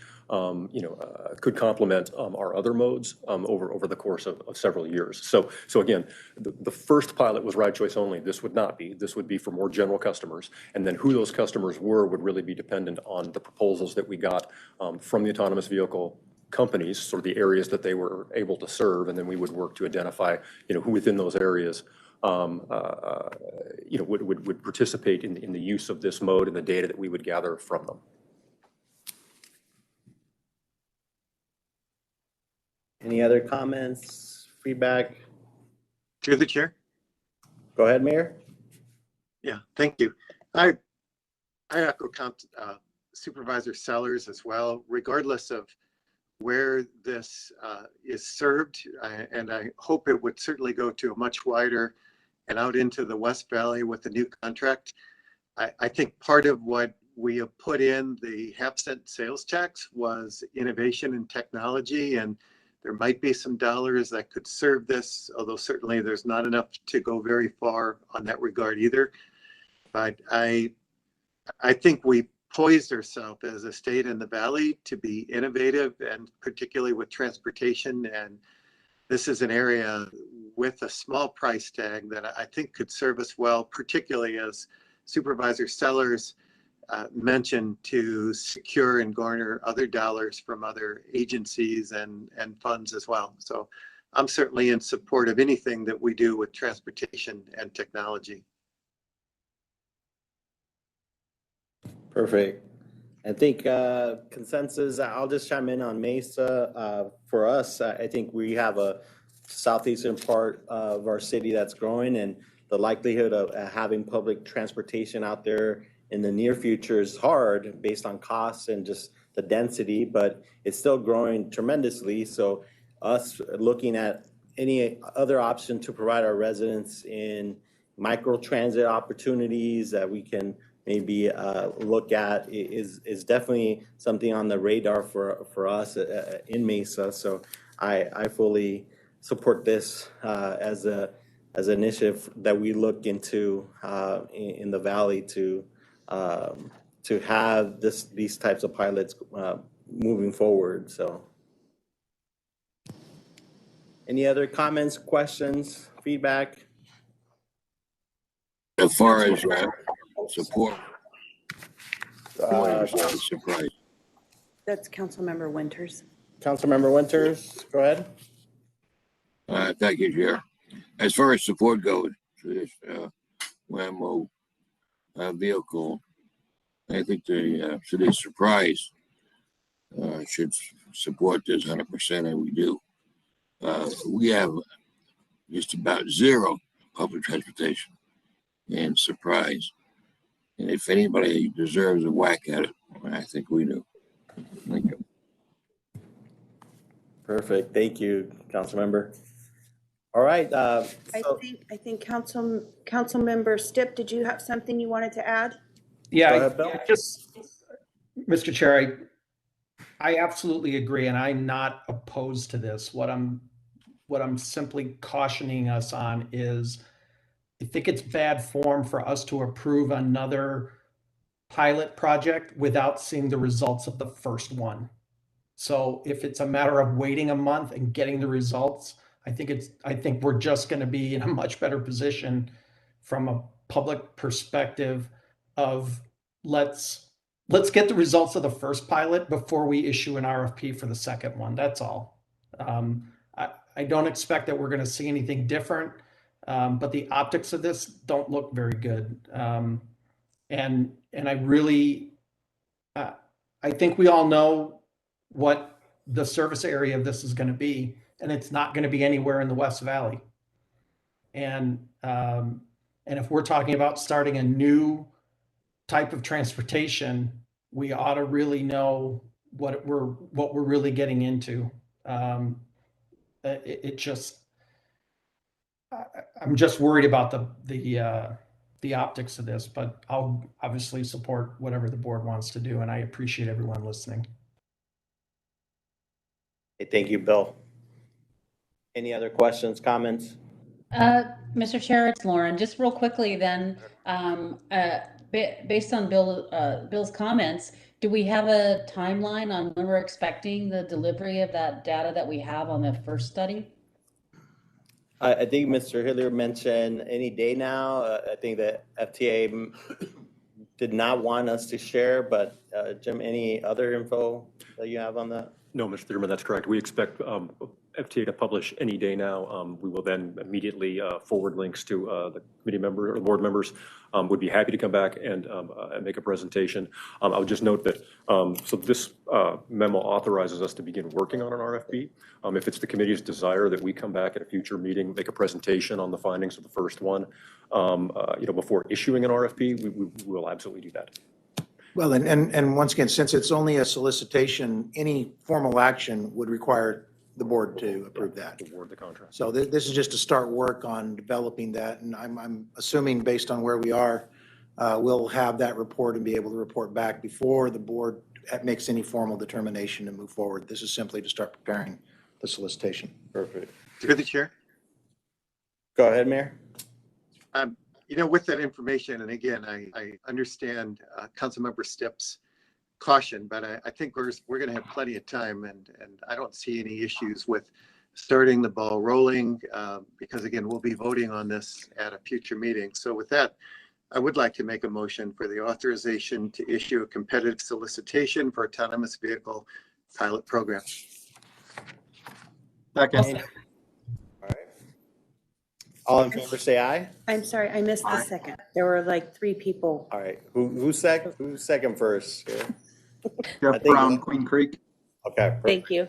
could complement our other modes over the course of several years. So again, the first pilot was ride choice only. This would not be. This would be for more general customers. And then who those customers were would really be dependent on the proposals that we got from the autonomous vehicle companies, sort of the areas that they were able to serve. And then we would work to identify, who within those areas would participate in the use of this mode and the data that we would gather from them. Any other comments, feedback? Through the chair. Go ahead, Mayor. Yeah, thank you. I echo Supervisor Sellers as well, regardless of where this is served. And I hope it would certainly go to a much wider and out into the West Valley with the new contract. I think part of what we have put in the half-cent sales tax was innovation and technology, and there might be some dollars that could serve this, although certainly there's not enough to go very far on that regard either. But I think we poised ourselves as a state in the Valley to be innovative, and particularly with transportation. And this is an area with a small price tag that I think could serve us well, particularly as Supervisor Sellers mentioned, to secure and garner other dollars from other agencies and funds as well. So I'm certainly in support of anything that we do with transportation and technology. Perfect. I think consensus, I'll just chime in on Mesa. For us, I think we have a southeastern part of our city that's growing, and the likelihood of having public transportation out there in the near future is hard based on costs and just the density, but it's still growing tremendously. So us looking at any other option to provide our residents in micro transit opportunities that we can maybe look at is definitely something on the radar for us in Mesa. So I fully support this as an initiative that we look into in the Valley to to have these types of pilots moving forward. So any other comments, questions, feedback? As far as support, surprise. That's Councilmember Winters. Councilmember Winters, go ahead. Thank you, Chair. As far as support goes for this WAMO vehicle, I think the city's surprise should support this 100%, and we do. We have just about zero public transportation in Surprise. And if anybody deserves a whack at it, I think we do. Thank you. Perfect. Thank you, Councilmember. All right. I think Councilmember Stipp, did you have something you wanted to add? Yeah, just, Mr. Chair, I absolutely agree, and I'm not opposed to this. What I'm simply cautioning us on is, I think it's bad form for us to approve another pilot project without seeing the results of the first one. So if it's a matter of waiting a month and getting the results, I think we're just going to be in a much better position from a public perspective of let's get the results of the first pilot before we issue an RFP for the second one. That's all. I don't expect that we're going to see anything different, but the optics of this don't look very good. And I really, I think we all know what the service area of this is going to be, and it's not going to be anywhere in the West Valley. And if we're talking about starting a new type of transportation, we ought to really know what we're really getting into. I'm just worried about the optics of this, but I'll obviously support whatever the board wants to do, and I appreciate everyone listening. Hey, thank you, Bill. Any other questions, comments? Mr. Chair, it's Lauren. Just real quickly then, based on Bill's comments, do we have a timeline on when we're expecting the delivery of that data that we have on the first study? I think Mr. Hillier mentioned any day now. I think the FTA did not want us to share, but Jim, any other info that you have on that? No, Mr. Thurman, that's correct. We expect FTA to publish any day now. We will then immediately forward links to the committee member or board members. Would be happy to come back and make a presentation. I would just note that, so this memo authorizes us to begin working on an RFP. If it's the committee's desire that we come back at a future meeting, make a presentation on the findings of the first one, before issuing an RFP, we will absolutely do that. Well, and once again, since it's only a solicitation, any formal action would require the board to approve that. Award the contract. So this is just to start work on developing that, and I'm assuming based on where we are, we'll have that report and be able to report back before the board makes any formal determination to move forward. This is simply to start preparing the solicitation. Perfect. Through the chair. Go ahead, Mayor. With that information, and again, I understand Councilmember Stipp's caution, but I think we're going to have plenty of time, and I don't see any issues with starting the ball rolling because again, we'll be voting on this at a future meeting. So with that, I would like to make a motion for the authorization to issue a competitive solicitation for autonomous vehicle pilot program. Second. All in favor, say aye. I'm sorry, I missed the second. There were like 3 people. All right, who's second? Who's second first? Jeff Brown, Queen Creek. Okay. Perfect. Thank you.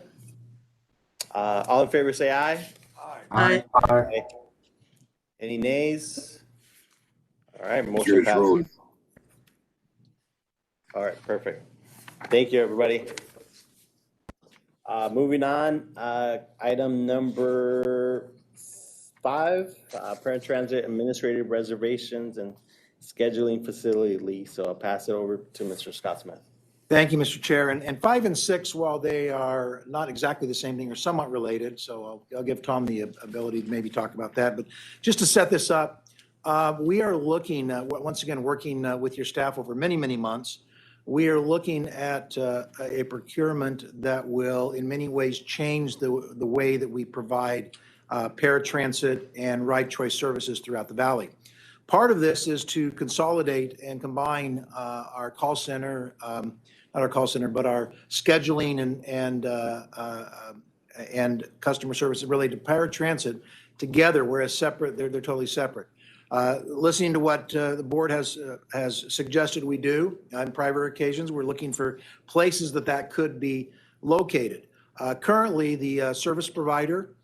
All in favor, say aye. Aye. Aye. Any nays? All right, motion passes. All right, perfect. Thank you, everybody. Moving on, item number 5, paratransit administrative reservations and scheduling facility lease. So I'll pass it over to Mr. Scott Smith. Thank you, Mr. Chair. And 5 and 6, while they are not exactly the same thing, are somewhat related. So I'll give Tom the ability to maybe talk about that. But just to set this up, we are looking, once again, working with your staff over many, many months we are looking at a procurement that will in many ways change the way that we provide paratransit and ride choice services throughout the valley. Part of this is to consolidate and combine our call center, not our call center, but our scheduling and customer services related to paratransit together, whereas separate, they're totally separate. Listening to what the board has suggested we do on private occasions, we're looking for places that could be located. Currently, the service provider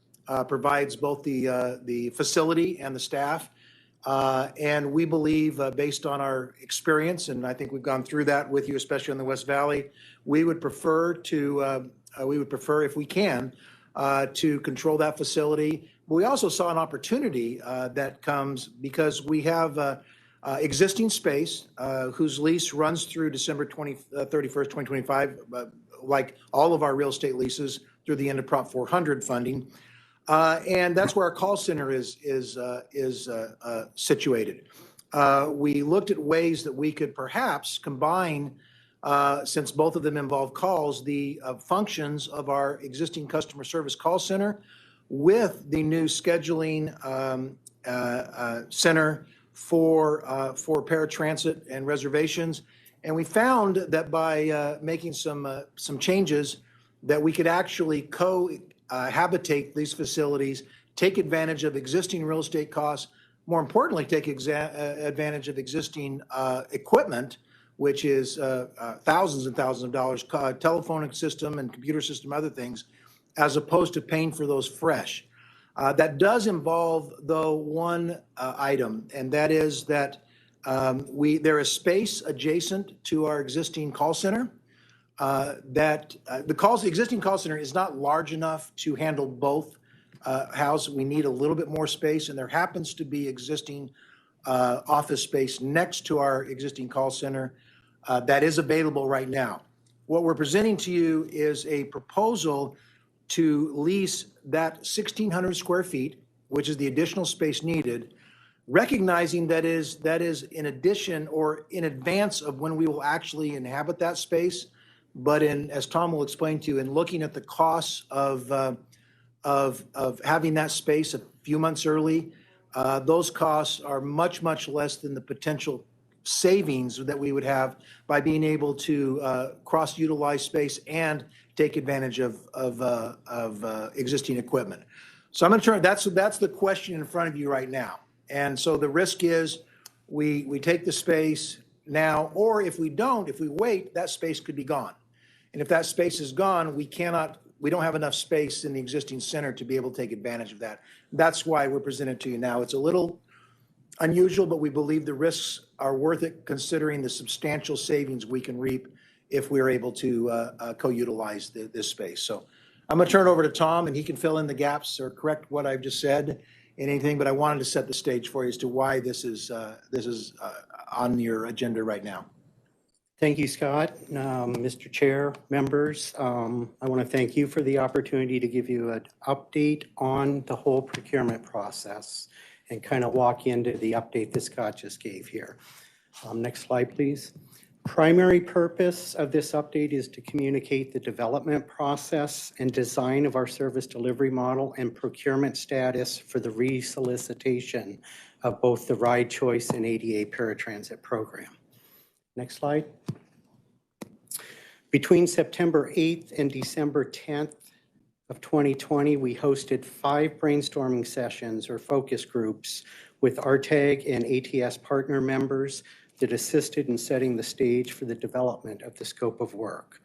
provides both the facility and the staff. And we believe, based on our experience, and I think we've gone through that with you, especially in the West Valley, we would prefer, if we can, to control that facility. But we also saw an opportunity that comes because we have existing space whose lease runs through December 31st, 2025, like all of our real estate leases through the end of Prop 400 funding. And that's where our call center is situated. We looked at ways that we could perhaps combine, since both of them involve calls, the functions of our existing customer service call center with the new scheduling center for paratransit and reservations. And we found that by making some changes, that we could actually cohabitate these facilities, take advantage of existing real estate costs, more importantly, take advantage of existing equipment, which is thousands and thousands of dollars, telephonic system and computer system, other things, as opposed to paying for those fresh. That does involve, though, one item, and that is that there is space adjacent to our existing call center. The existing call center is not large enough to handle both houses. We need a little bit more space, and there happens to be existing office space next to our existing call center that is available right now. What we're presenting to you is a proposal to lease that 1,600 square feet, which is the additional space needed, recognizing that is in addition or in advance of when we will actually inhabit that space. But as Tom will explain to you, in looking at the costs of having that space a few months early, those costs are much, much less than the potential savings that we would have by being able to cross-utilize space and take advantage of existing equipment. So I'm going to turn. That's the question in front of you right now. And so the risk is we take the space now, or if we wait, that space could be gone. And if that space is gone, we don't have enough space in the existing center to be able to take advantage of that. That's why we're presenting to you now. It's a little unusual, but we believe the risks are worth it considering the substantial savings we can reap if we're able to co-utilize this space. So I'm going to turn it over to Tom, and he can fill in the gaps or correct what I've just said in anything, but I wanted to set the stage for you as to why this is on your agenda right now. Thank you, Scott. Mr. Chair, members, I want to thank you for the opportunity to give you an update on the whole procurement process and kind of walk into the update that Scott just gave here. Next slide, please. Primary purpose of this update is to communicate the development process and design of our service delivery model and procurement status for the resolicitation of both the Ride Choice and ADA Paratransit program. Next slide. Between September 8th and December 10th of 2020, we hosted 5 brainstorming sessions or focus groups with RTAG and ATS partner members that assisted in setting the stage for the development of the scope of work.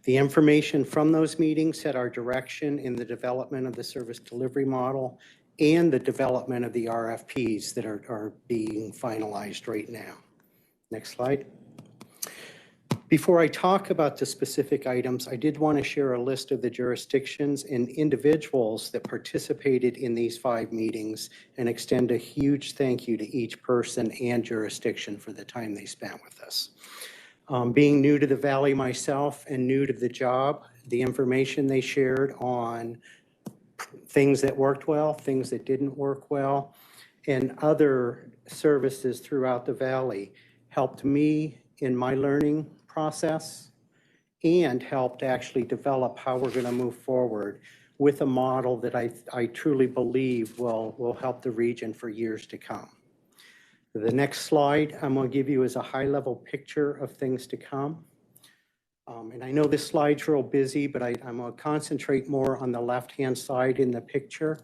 The information from those meetings set our direction in the development of the service delivery model and the development of the RFPs that are being finalized right now. Next slide. Before I talk about the specific items, I did want to share a list of the jurisdictions and individuals that participated in these 5 meetings and extend a huge thank you to each person and jurisdiction for the time they spent with us. Being new to the Valley myself and new to the job, the information they shared on things that worked well, things that didn't work well, and other services throughout the Valley helped me in my learning process and helped actually develop how we're going to move forward with a model that I truly believe will help the region for years to come. The next slide I'm going to give you is a high-level picture of things to come. And I know this slide's real busy, but I'm going to concentrate more on the left-hand side in the picture.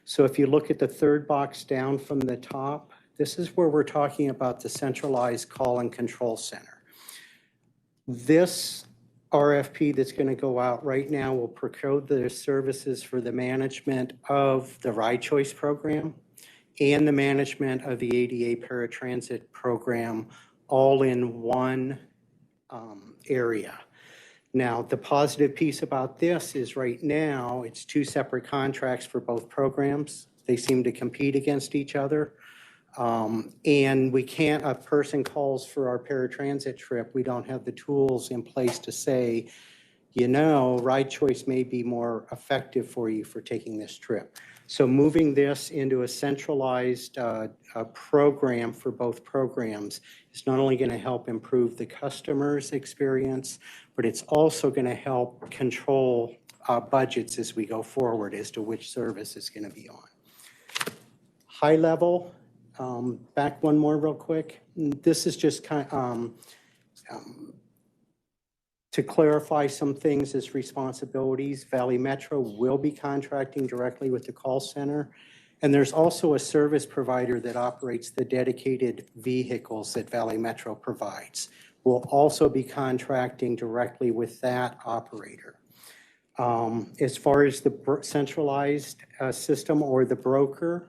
So if you look at the third box down from the top, this is where we're talking about the centralized call and control center. This RFP that's going to go out right now will procure the services for the management of the Ride Choice program and the management of the ADA paratransit program all in one area. Now, the positive piece about this is right now, it's two separate contracts for both programs. They seem to compete against each other. And we can't, a person calls for our paratransit trip, we don't have the tools in place to say, you know, Ride Choice may be more effective for you for taking this trip. So moving this into a centralized program for both programs is not only going to help improve the customer's experience, but it's also going to help control budgets as we go forward as to which service is going to be on. High level, back one more real quick. This is just kind of, to clarify some things as responsibilities. Valley Metro will be contracting directly with the call center. And there's also a service provider that operates the dedicated vehicles that Valley Metro provides. We'll also be contracting directly with that operator. As far as the centralized system or the broker,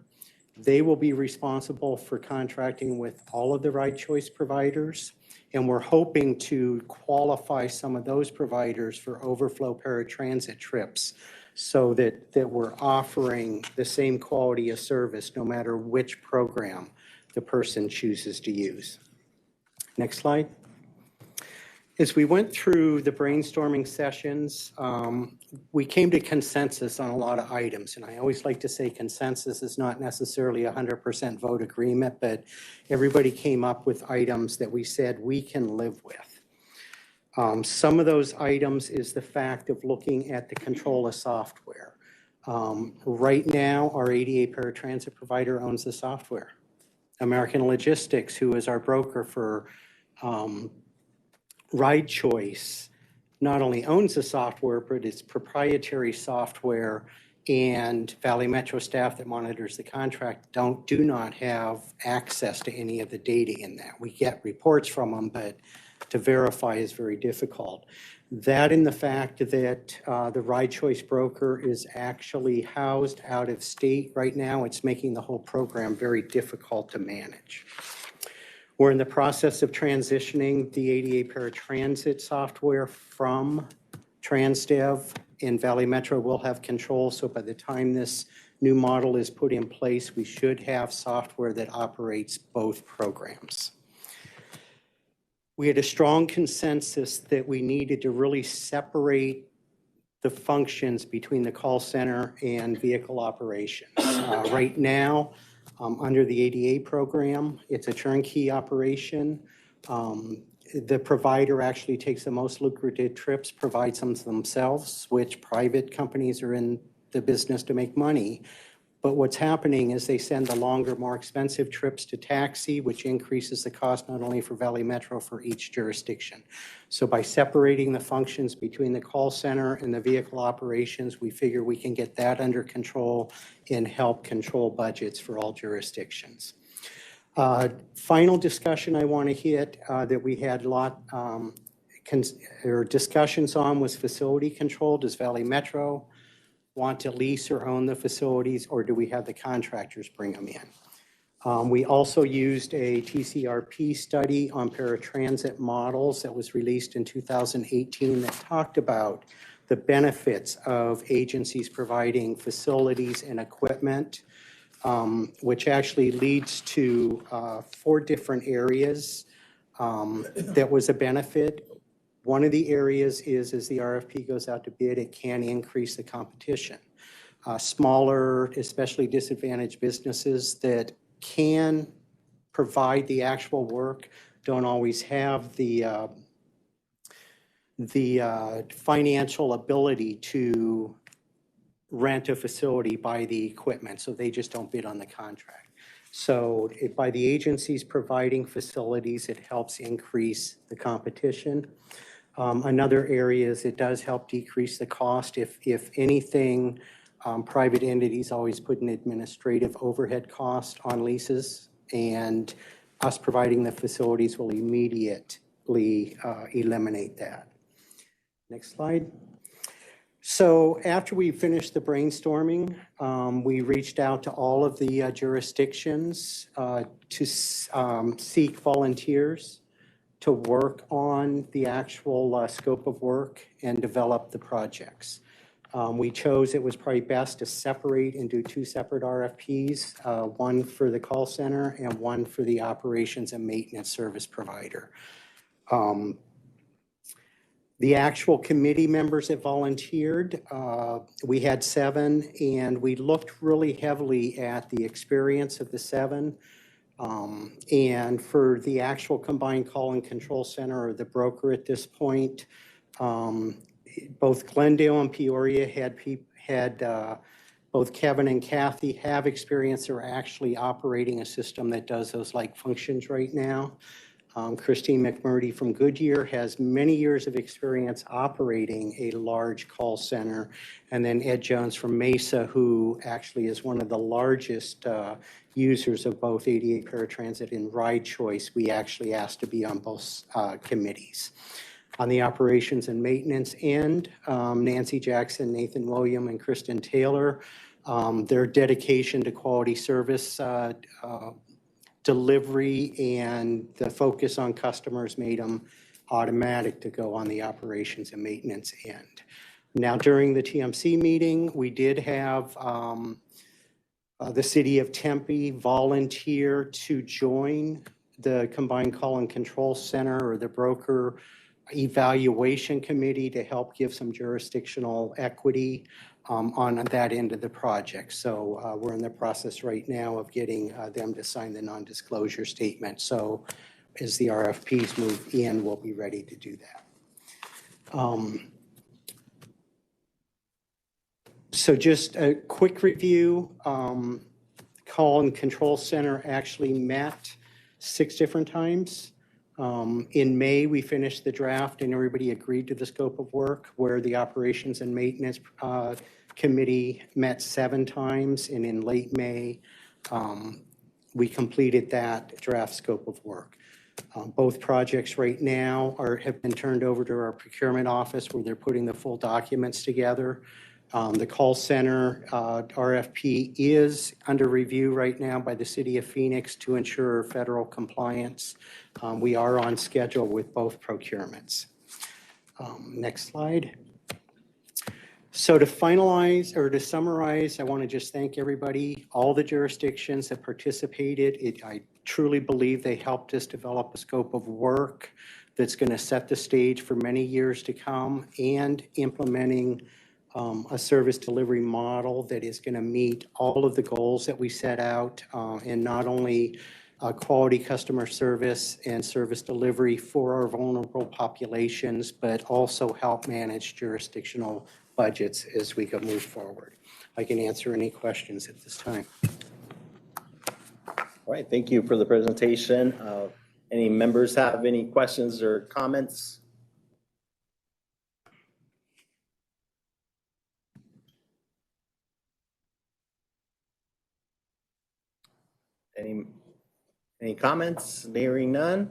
they will be responsible for contracting with all of the Ride Choice providers. And we're hoping to qualify some of those providers for overflow paratransit trips so that we're offering the same quality of service no matter which program the person chooses to use. Next slide. As we went through the brainstorming sessions, we came to consensus on a lot of items. And I always like to say consensus is not necessarily 100% vote agreement, but everybody came up with items that we said we can live with. Some of those items is the fact of looking at the control of software. Right now, our ADA paratransit provider owns the software. American Logistics, who is our broker for Ride Choice, not only owns the software, but it's proprietary software, and Valley Metro staff that monitors the contract do not have access to any of the data in that. We get reports from them, but to verify is very difficult. That and the fact that the Ride Choice broker is actually housed out of state right now, it's making the whole program very difficult to manage. We're in the process of transitioning the ADA paratransit software from TransDev, and Valley Metro will have control. So by the time this new model is put in place, we should have software that operates both programs. We had a strong consensus that we needed to really separate the functions between the call center and vehicle operations. Right now, under the ADA program, it's a turnkey operation. The provider actually takes the most lucrative trips, provides them themselves, which private companies are in the business to make money. But what's happening is they send the longer, more expensive trips to taxi, which increases the cost not only for Valley Metro, for each jurisdiction. So by separating the functions between the call center and the vehicle operations, we figure we can get that under control and help control budgets for all jurisdictions. Final discussion I want to hit that we had a lot discussions on was facility control. Does Valley Metro want to lease or own the facilities, or do we have the contractors bring them in? We also used a TCRP study on paratransit models that was released in 2018 that talked about the benefits of agencies providing facilities and equipment, which actually leads to 4 different areas that was a benefit. One of the areas is as the RFP goes out to bid, it can increase the competition. Smaller, especially disadvantaged businesses that can provide the actual work don't always have the the financial ability to rent a facility, buy the equipment, so they just don't bid on the contract. So by the agencies providing facilities, it helps increase the competition. Another area is it does help decrease the cost. If anything, private entities always put an administrative overhead cost on leases, and us providing the facilities will immediately eliminate that. Next slide. So after we finished the brainstorming, we reached out to all of the jurisdictions to seek volunteers to work on the actual scope of work and develop the projects. We chose it was probably best to separate and do two separate RFPs, one for the call center and one for the operations and maintenance service provider. The actual committee members that volunteered, we had 7, and we looked really heavily at the experience of the 7. And for the actual combined call and control center or the broker at this point, both Glendale and Peoria had both Kevin and Kathy have experience or actually operating a system that does those like functions right now. Christine McMurdy from Goodyear has many years of experience operating a large call center. And then Ed Jones from Mesa, who actually is one of the largest users of both 88 paratransit and ride choice, we actually asked to be on both committees. On the operations and maintenance end, Nancy Jackson, Nathan William, and Kristen Taylor, their dedication to quality service delivery and the focus on customers made them automatic to go on the operations and maintenance end. Now, during the TMC meeting, we did have the city of Tempe volunteer to join the combined call and control center or the broker evaluation committee to help give some jurisdictional equity on that end of the project. So we're in the process right now of getting them to sign the non-disclosure statement. So as the RFPs move in, we'll be ready to do that. So just a quick review. Call and control center actually met 6 different times. In May, we finished the draft and everybody agreed to the scope of work, where the operations and maintenance committee met 7 times. And in late May, we completed that draft scope of work. Both projects right now have been turned over to our procurement office where they're putting the full documents together. The call center RFP is under review right now by the city of Phoenix to ensure federal compliance. We are on schedule with both procurements. Next slide. So to finalize or to summarize, I want to just thank everybody, all the jurisdictions that participated. I truly believe they helped us develop a scope of work that's going to set the stage for many years to come, and implementing a service delivery model that is going to meet all of the goals that we set out, and not only quality customer service and service delivery for our vulnerable populations, but also help manage jurisdictional budgets as we go move forward. I can answer any questions at this time. All right, thank you for the presentation. Any members have any questions or comments? Any comments? Hearing none.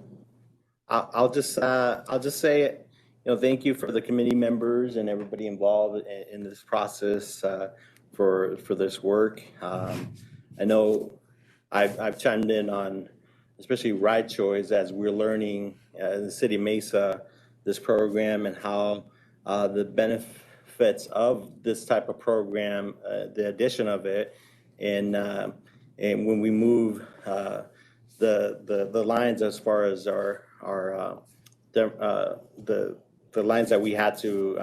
I'll just say, thank you for the committee members and everybody involved in this process for this work. I know I've chimed in on especially ride choice as we're learning in the city of Mesa this program and how the benefits of this type of program, the addition of it, and when we move the lines as far as the lines that we had to,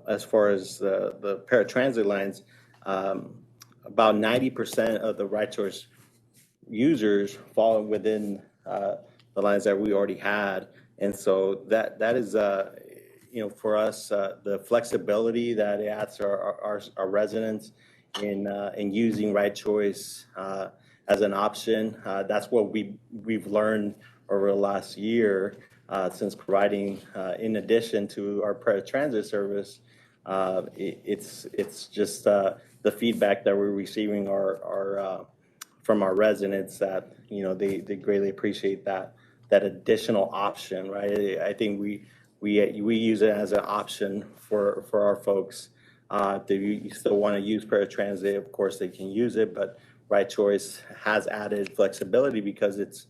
as far as the paratransit lines, about 90% of the ride choice users fall within the lines that we already had. And so that is, for us, the flexibility that it adds to our residents in using Right Choice as an option. That's what we've learned over the last year since providing, in addition to our paratransit service. It's just the feedback that we're receiving from our residents that they greatly appreciate that additional option, right? I think we use it as an option for our folks. If you still want to use paratransit, of course they can use it, but Right Choice has added flexibility because it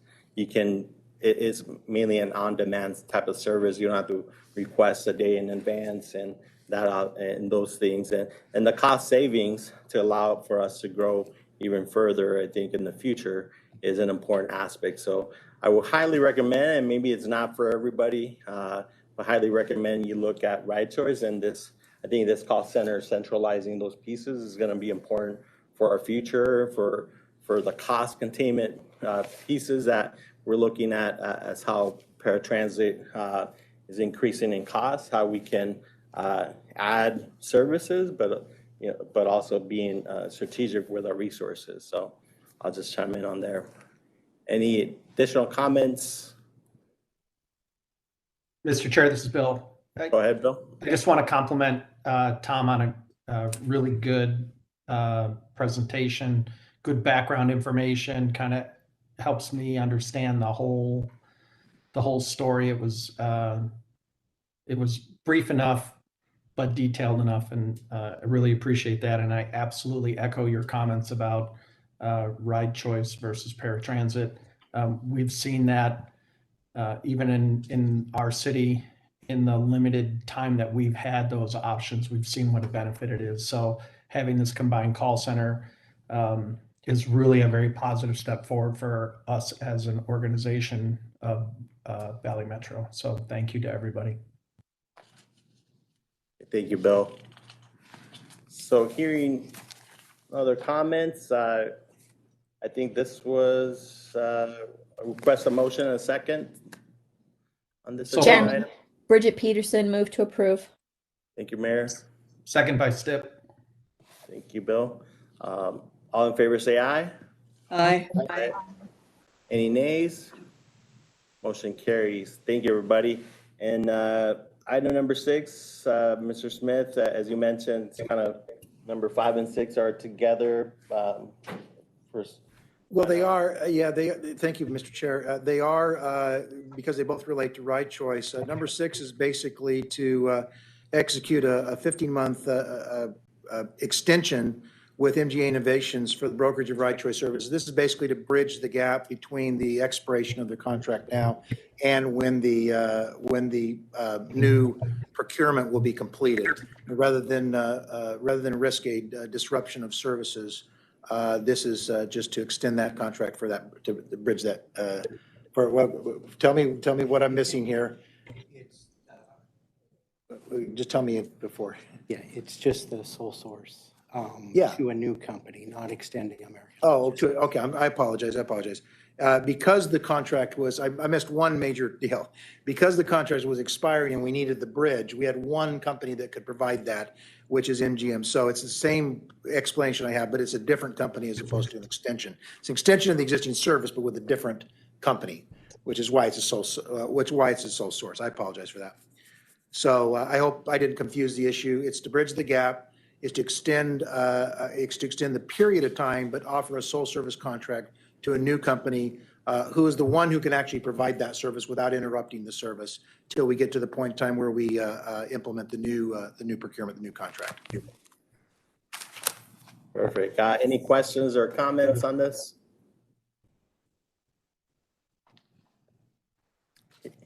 is mainly an on-demand type of service. You don't have to request a day in advance and those things, and the cost savings to allow for us to grow even further, I think, in the future is an important aspect. So I will highly recommend, and maybe it's not for everybody, but highly recommend you look at Right Choice. And I think this cost center centralizing those pieces is going to be important for our future, for the cost containment pieces that we're looking at as how paratransit is increasing in cost, how we can add services, but also being strategic with our resources. So I'll just chime in on there. Any additional comments? Mr. Chair, this is Bill. Go ahead, Bill. I just want to compliment Tom on a really good presentation, good background information, kind of helps me understand the whole story. It was brief enough, but detailed enough, and I really appreciate that. And I absolutely echo your comments about Right Choice versus paratransit. We've seen that even in our city, in the limited time that we've had those options, we've seen what a benefit it is. So having this combined call center is really a very positive step forward for us as an organization of Valley Metro. So thank you to everybody. Thank you, Bill. So hearing other comments, I think this was a request a motion and a second on this agenda Chairman, item. Bridget Peterson, move to approve. Thank you, Mayor. Second by Stip. Thank you, Bill. All in favor say aye. Aye. Aye. Any nays? Motion carries. Thank you, everybody. And item number 6, Mr. Smith, as you mentioned, it's kind of number 5 and 6 are together. Well, they are, thank you, Mr. Chair. They are, because they both relate to Right Choice. Number 6 is basically to execute a 15-month extension with MGA Innovations for the brokerage of Right Choice services. This is basically to bridge the gap between the expiration of the contract now and when the new procurement will be completed. Rather than risk a disruption of services, this is just to extend that contract for that, to bridge that. Tell me what I'm missing here. Just tell me before. Yeah, it's just the sole source. To a new company, not extending American. Oh, okay. I apologize. Because the contract was, I missed one major deal. Because the contract was expiring and we needed the bridge, we had one company that could provide that, which is MGM. So it's the same explanation I have, but it's a different company as opposed to an extension. It's an extension of the existing service, but with a different company, which is why it's a sole source. I apologize for that. So I hope I didn't confuse the issue. It's to bridge the gap. Is to extend the period of time, but offer a sole service contract to a new company who is the one who can actually provide that service without interrupting the service till we get to the point in time where we implement the new procurement, the new contract. Perfect. Any questions or comments on this?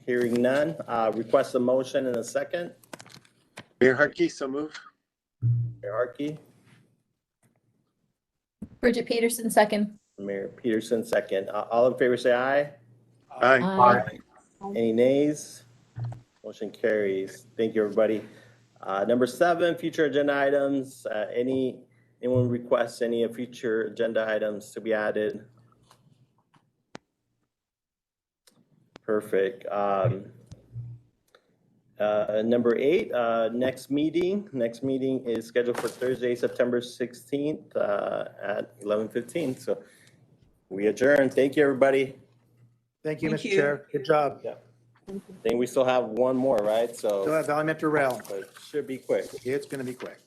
Hearing none, request a motion and a second. Mayor Harkey, so move. Mayor Harkey. Bridget Peterson, second. Mayor Peterson, second. All in favor say aye. Aye. Aye. Any nays? Motion carries. Thank you, everybody. Number 7, future agenda items. Anyone request any future agenda items to be added? Perfect. Number 8, next meeting is scheduled for Thursday, September 16th at 11:15. So we adjourn. Thank you, everybody. Thank you, Thank Mr. you. Chair. Good job. Yeah. I think we still have one more, right? Still So have Valley Metro Rail. it should be quick. It's going to be quick.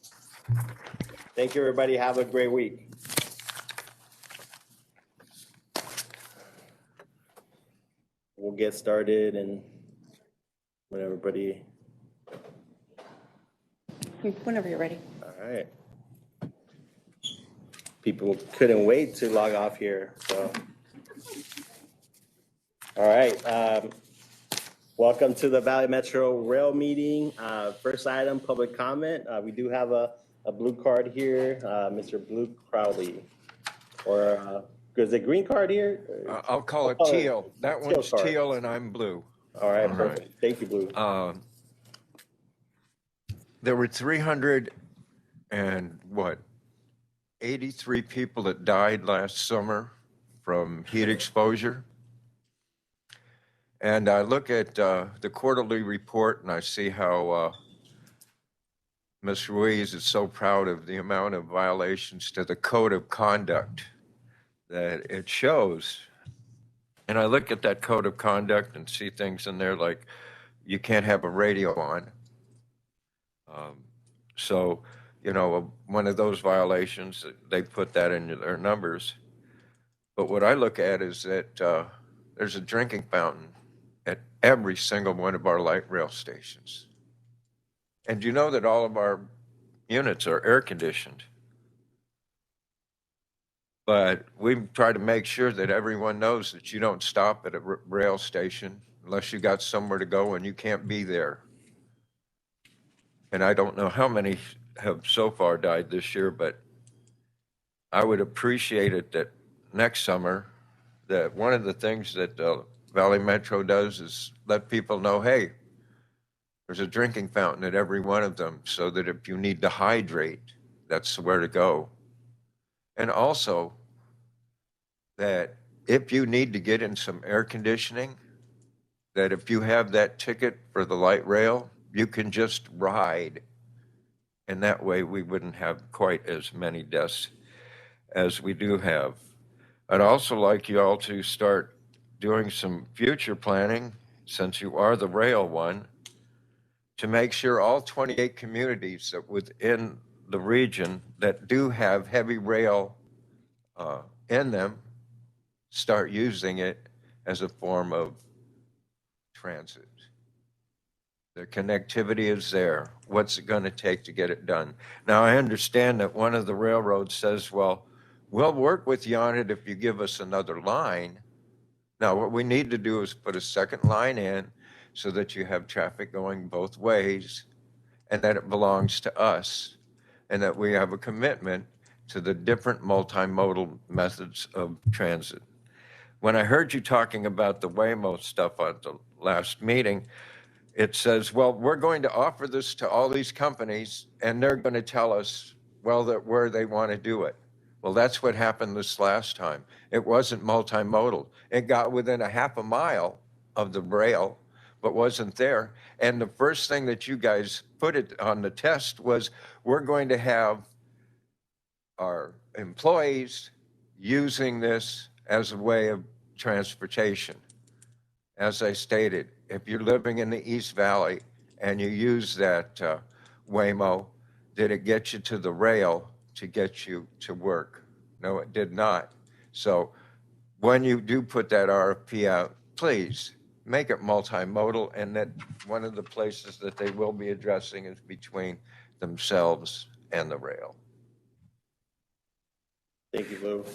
Thank you, everybody. Have a great week. We'll get started and when everybody. Whenever you're ready. All right. People couldn't wait to log off here, so. All right. Welcome to the Valley Metro Rail meeting. First item, public comment. We do have a blue card here, Mr. Blue Crowley. Or is it green card here? I'll call it teal. That one's card. teal and I'm blue. All right, perfect. Thank you, Blue. There were 83 people that died last summer from heat exposure. And I look at the quarterly report and I see how Ms. Ruiz is so proud of the amount of violations to the code of conduct that it shows. And I look at that code of conduct and see things in there like you can't have a radio on. So, you know, one of those violations, they put that into their numbers. But what I look at is that there's a drinking fountain at every single one of our light rail stations. And you know that all of our units are air conditioned. But we try to make sure that everyone knows that you don't stop at a rail station unless you got somewhere to go and you can't be there. And I don't know how many have so far died this year, but I would appreciate it that next summer, that one of the things that Valley Metro does is let people know, hey, there's a drinking fountain at every one of them so that if you need to hydrate, that's where to go. And also that if you need to get in some air conditioning, that if you have that ticket for the light rail, you can just ride. And that way we wouldn't have quite as many deaths as we do have. I'd also like you all to start doing some future planning, since you are the rail one, to make sure all 28 communities that within the region that do have heavy rail in them start using it as a form of transit. The connectivity is there. What's it going to take to get it done? Now, I understand that one of the railroads says, well, we'll work with you on it if you give us another line. Now, what we need to do is put a second line in so that you have traffic going both ways and that it belongs to us and that we have a commitment to the different multimodal methods of transit. When I heard you talking about the Waymo stuff at the last meeting, it says, well, we're going to offer this to all these companies and they're going to tell us, well, that where they want to do it. Well, that's what happened this last time. It wasn't multimodal. It got within a half a mile of the rail, but wasn't there. And the first thing that you guys put it on the test was, we're going to have our employees using this as a way of transportation. As I stated, if you're living in the East Valley and you use that Waymo, did it get you to the rail to get you to work? No, it did not. So when you do put that RFP out, please make it multimodal, and that one of the places that they will be addressing is between themselves and the rail. Thank you, Lou.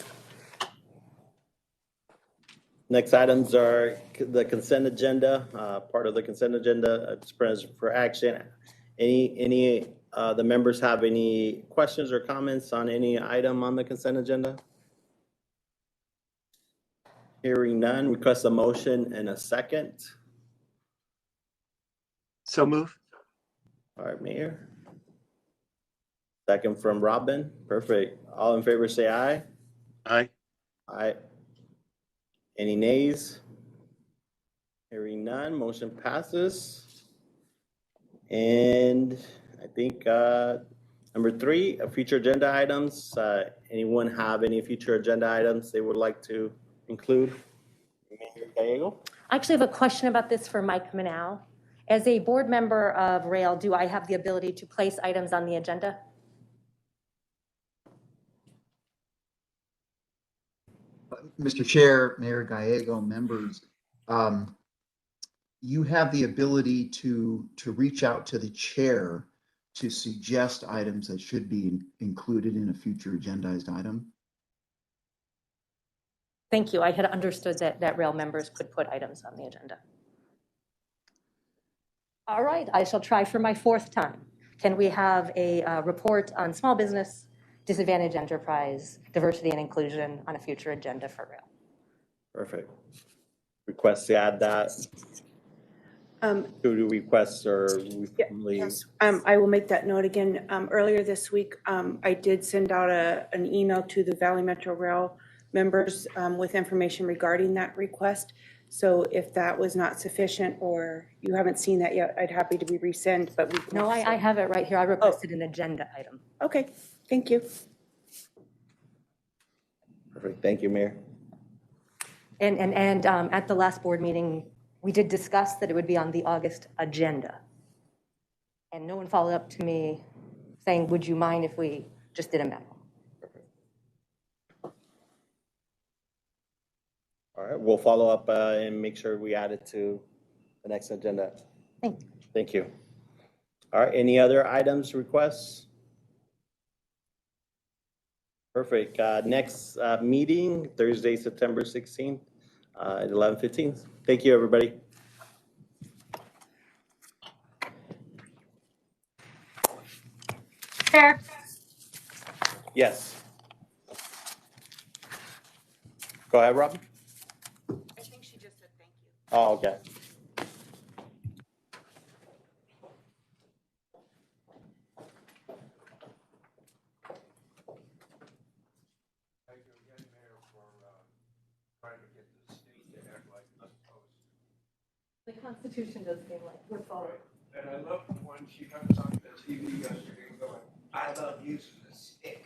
Next items are the consent agenda, part of the consent agenda, it's present for action. Any the members have any questions or comments on any item on the consent agenda? Hearing none, request a motion and a second. So move. All right, Mayor. Second from Robin. Perfect. All in favor say aye. Aye. Aye. Any nays? Hearing none, motion passes. And I think number 3, future agenda items. Anyone have any future agenda items they would like to include? Mayor Gallego? I actually have a question about this for Mike Manow. As a board member of Rail, do I have the ability to place items on the agenda? Mr. Chair, Mayor Gallego, members, you have the ability to reach out to the chair to suggest items that should be included in a future agendized item. Thank you. I had understood that Rail members could put items on the agenda. All right, I shall try for my 4th time. Can we have a report on small business, disadvantaged enterprise, diversity and inclusion on a future agenda for Rail? Perfect. Request to add that. Who do requests or Yes, I will make that note again. Earlier this week, I did send out an email to the Valley Metro Rail members with information regarding that request. So if that was not sufficient or you haven't seen that yet, I'd happy to be resend, but we can No, I have it right here. I requested an agenda item. Okay, thank you. Perfect. Thank you, Mayor. And at the last board meeting, we did discuss that it would be on the August agenda. And no one followed up to me saying, would you mind if we just did a memo? All right, we'll follow up and make sure we add it to the next agenda. Thank you. Thank you. All right, any other items, requests? Perfect. Next meeting, Thursday, September 16th at 11:15. Thank you, everybody. Chair. Yes. Go ahead, Rob. I think she just said thank you. Oh, okay. The Constitution does seem like we're following. And I love when she comes on the TV yesterday going, I love using the stick.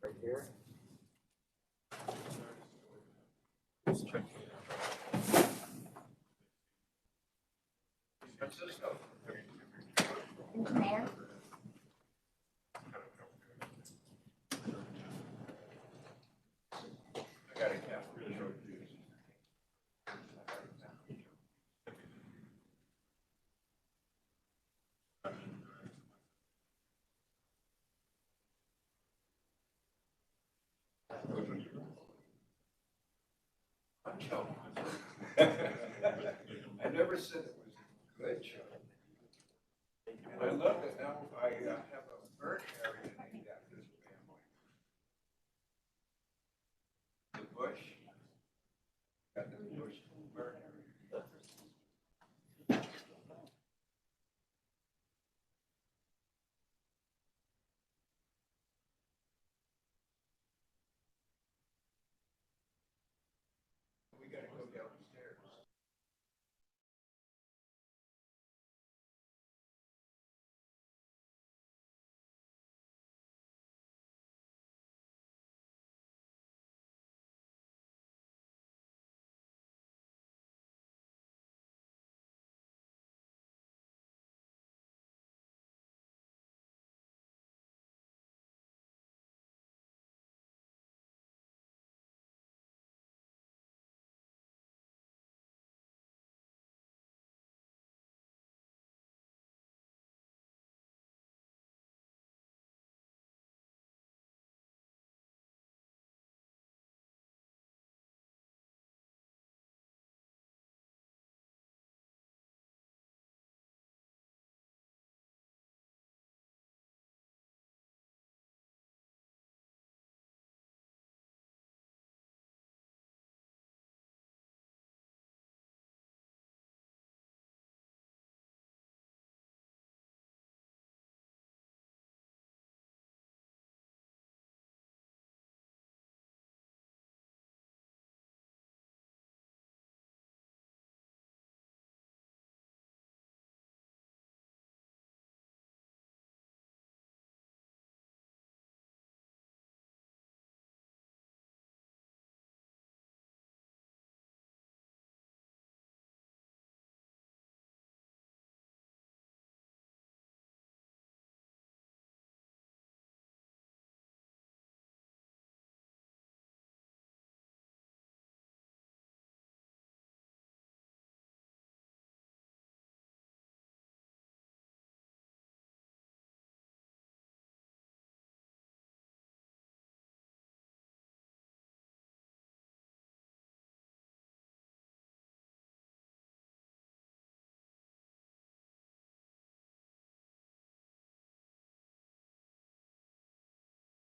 Right here. Mayor. I never said it was a good show. And I love it now.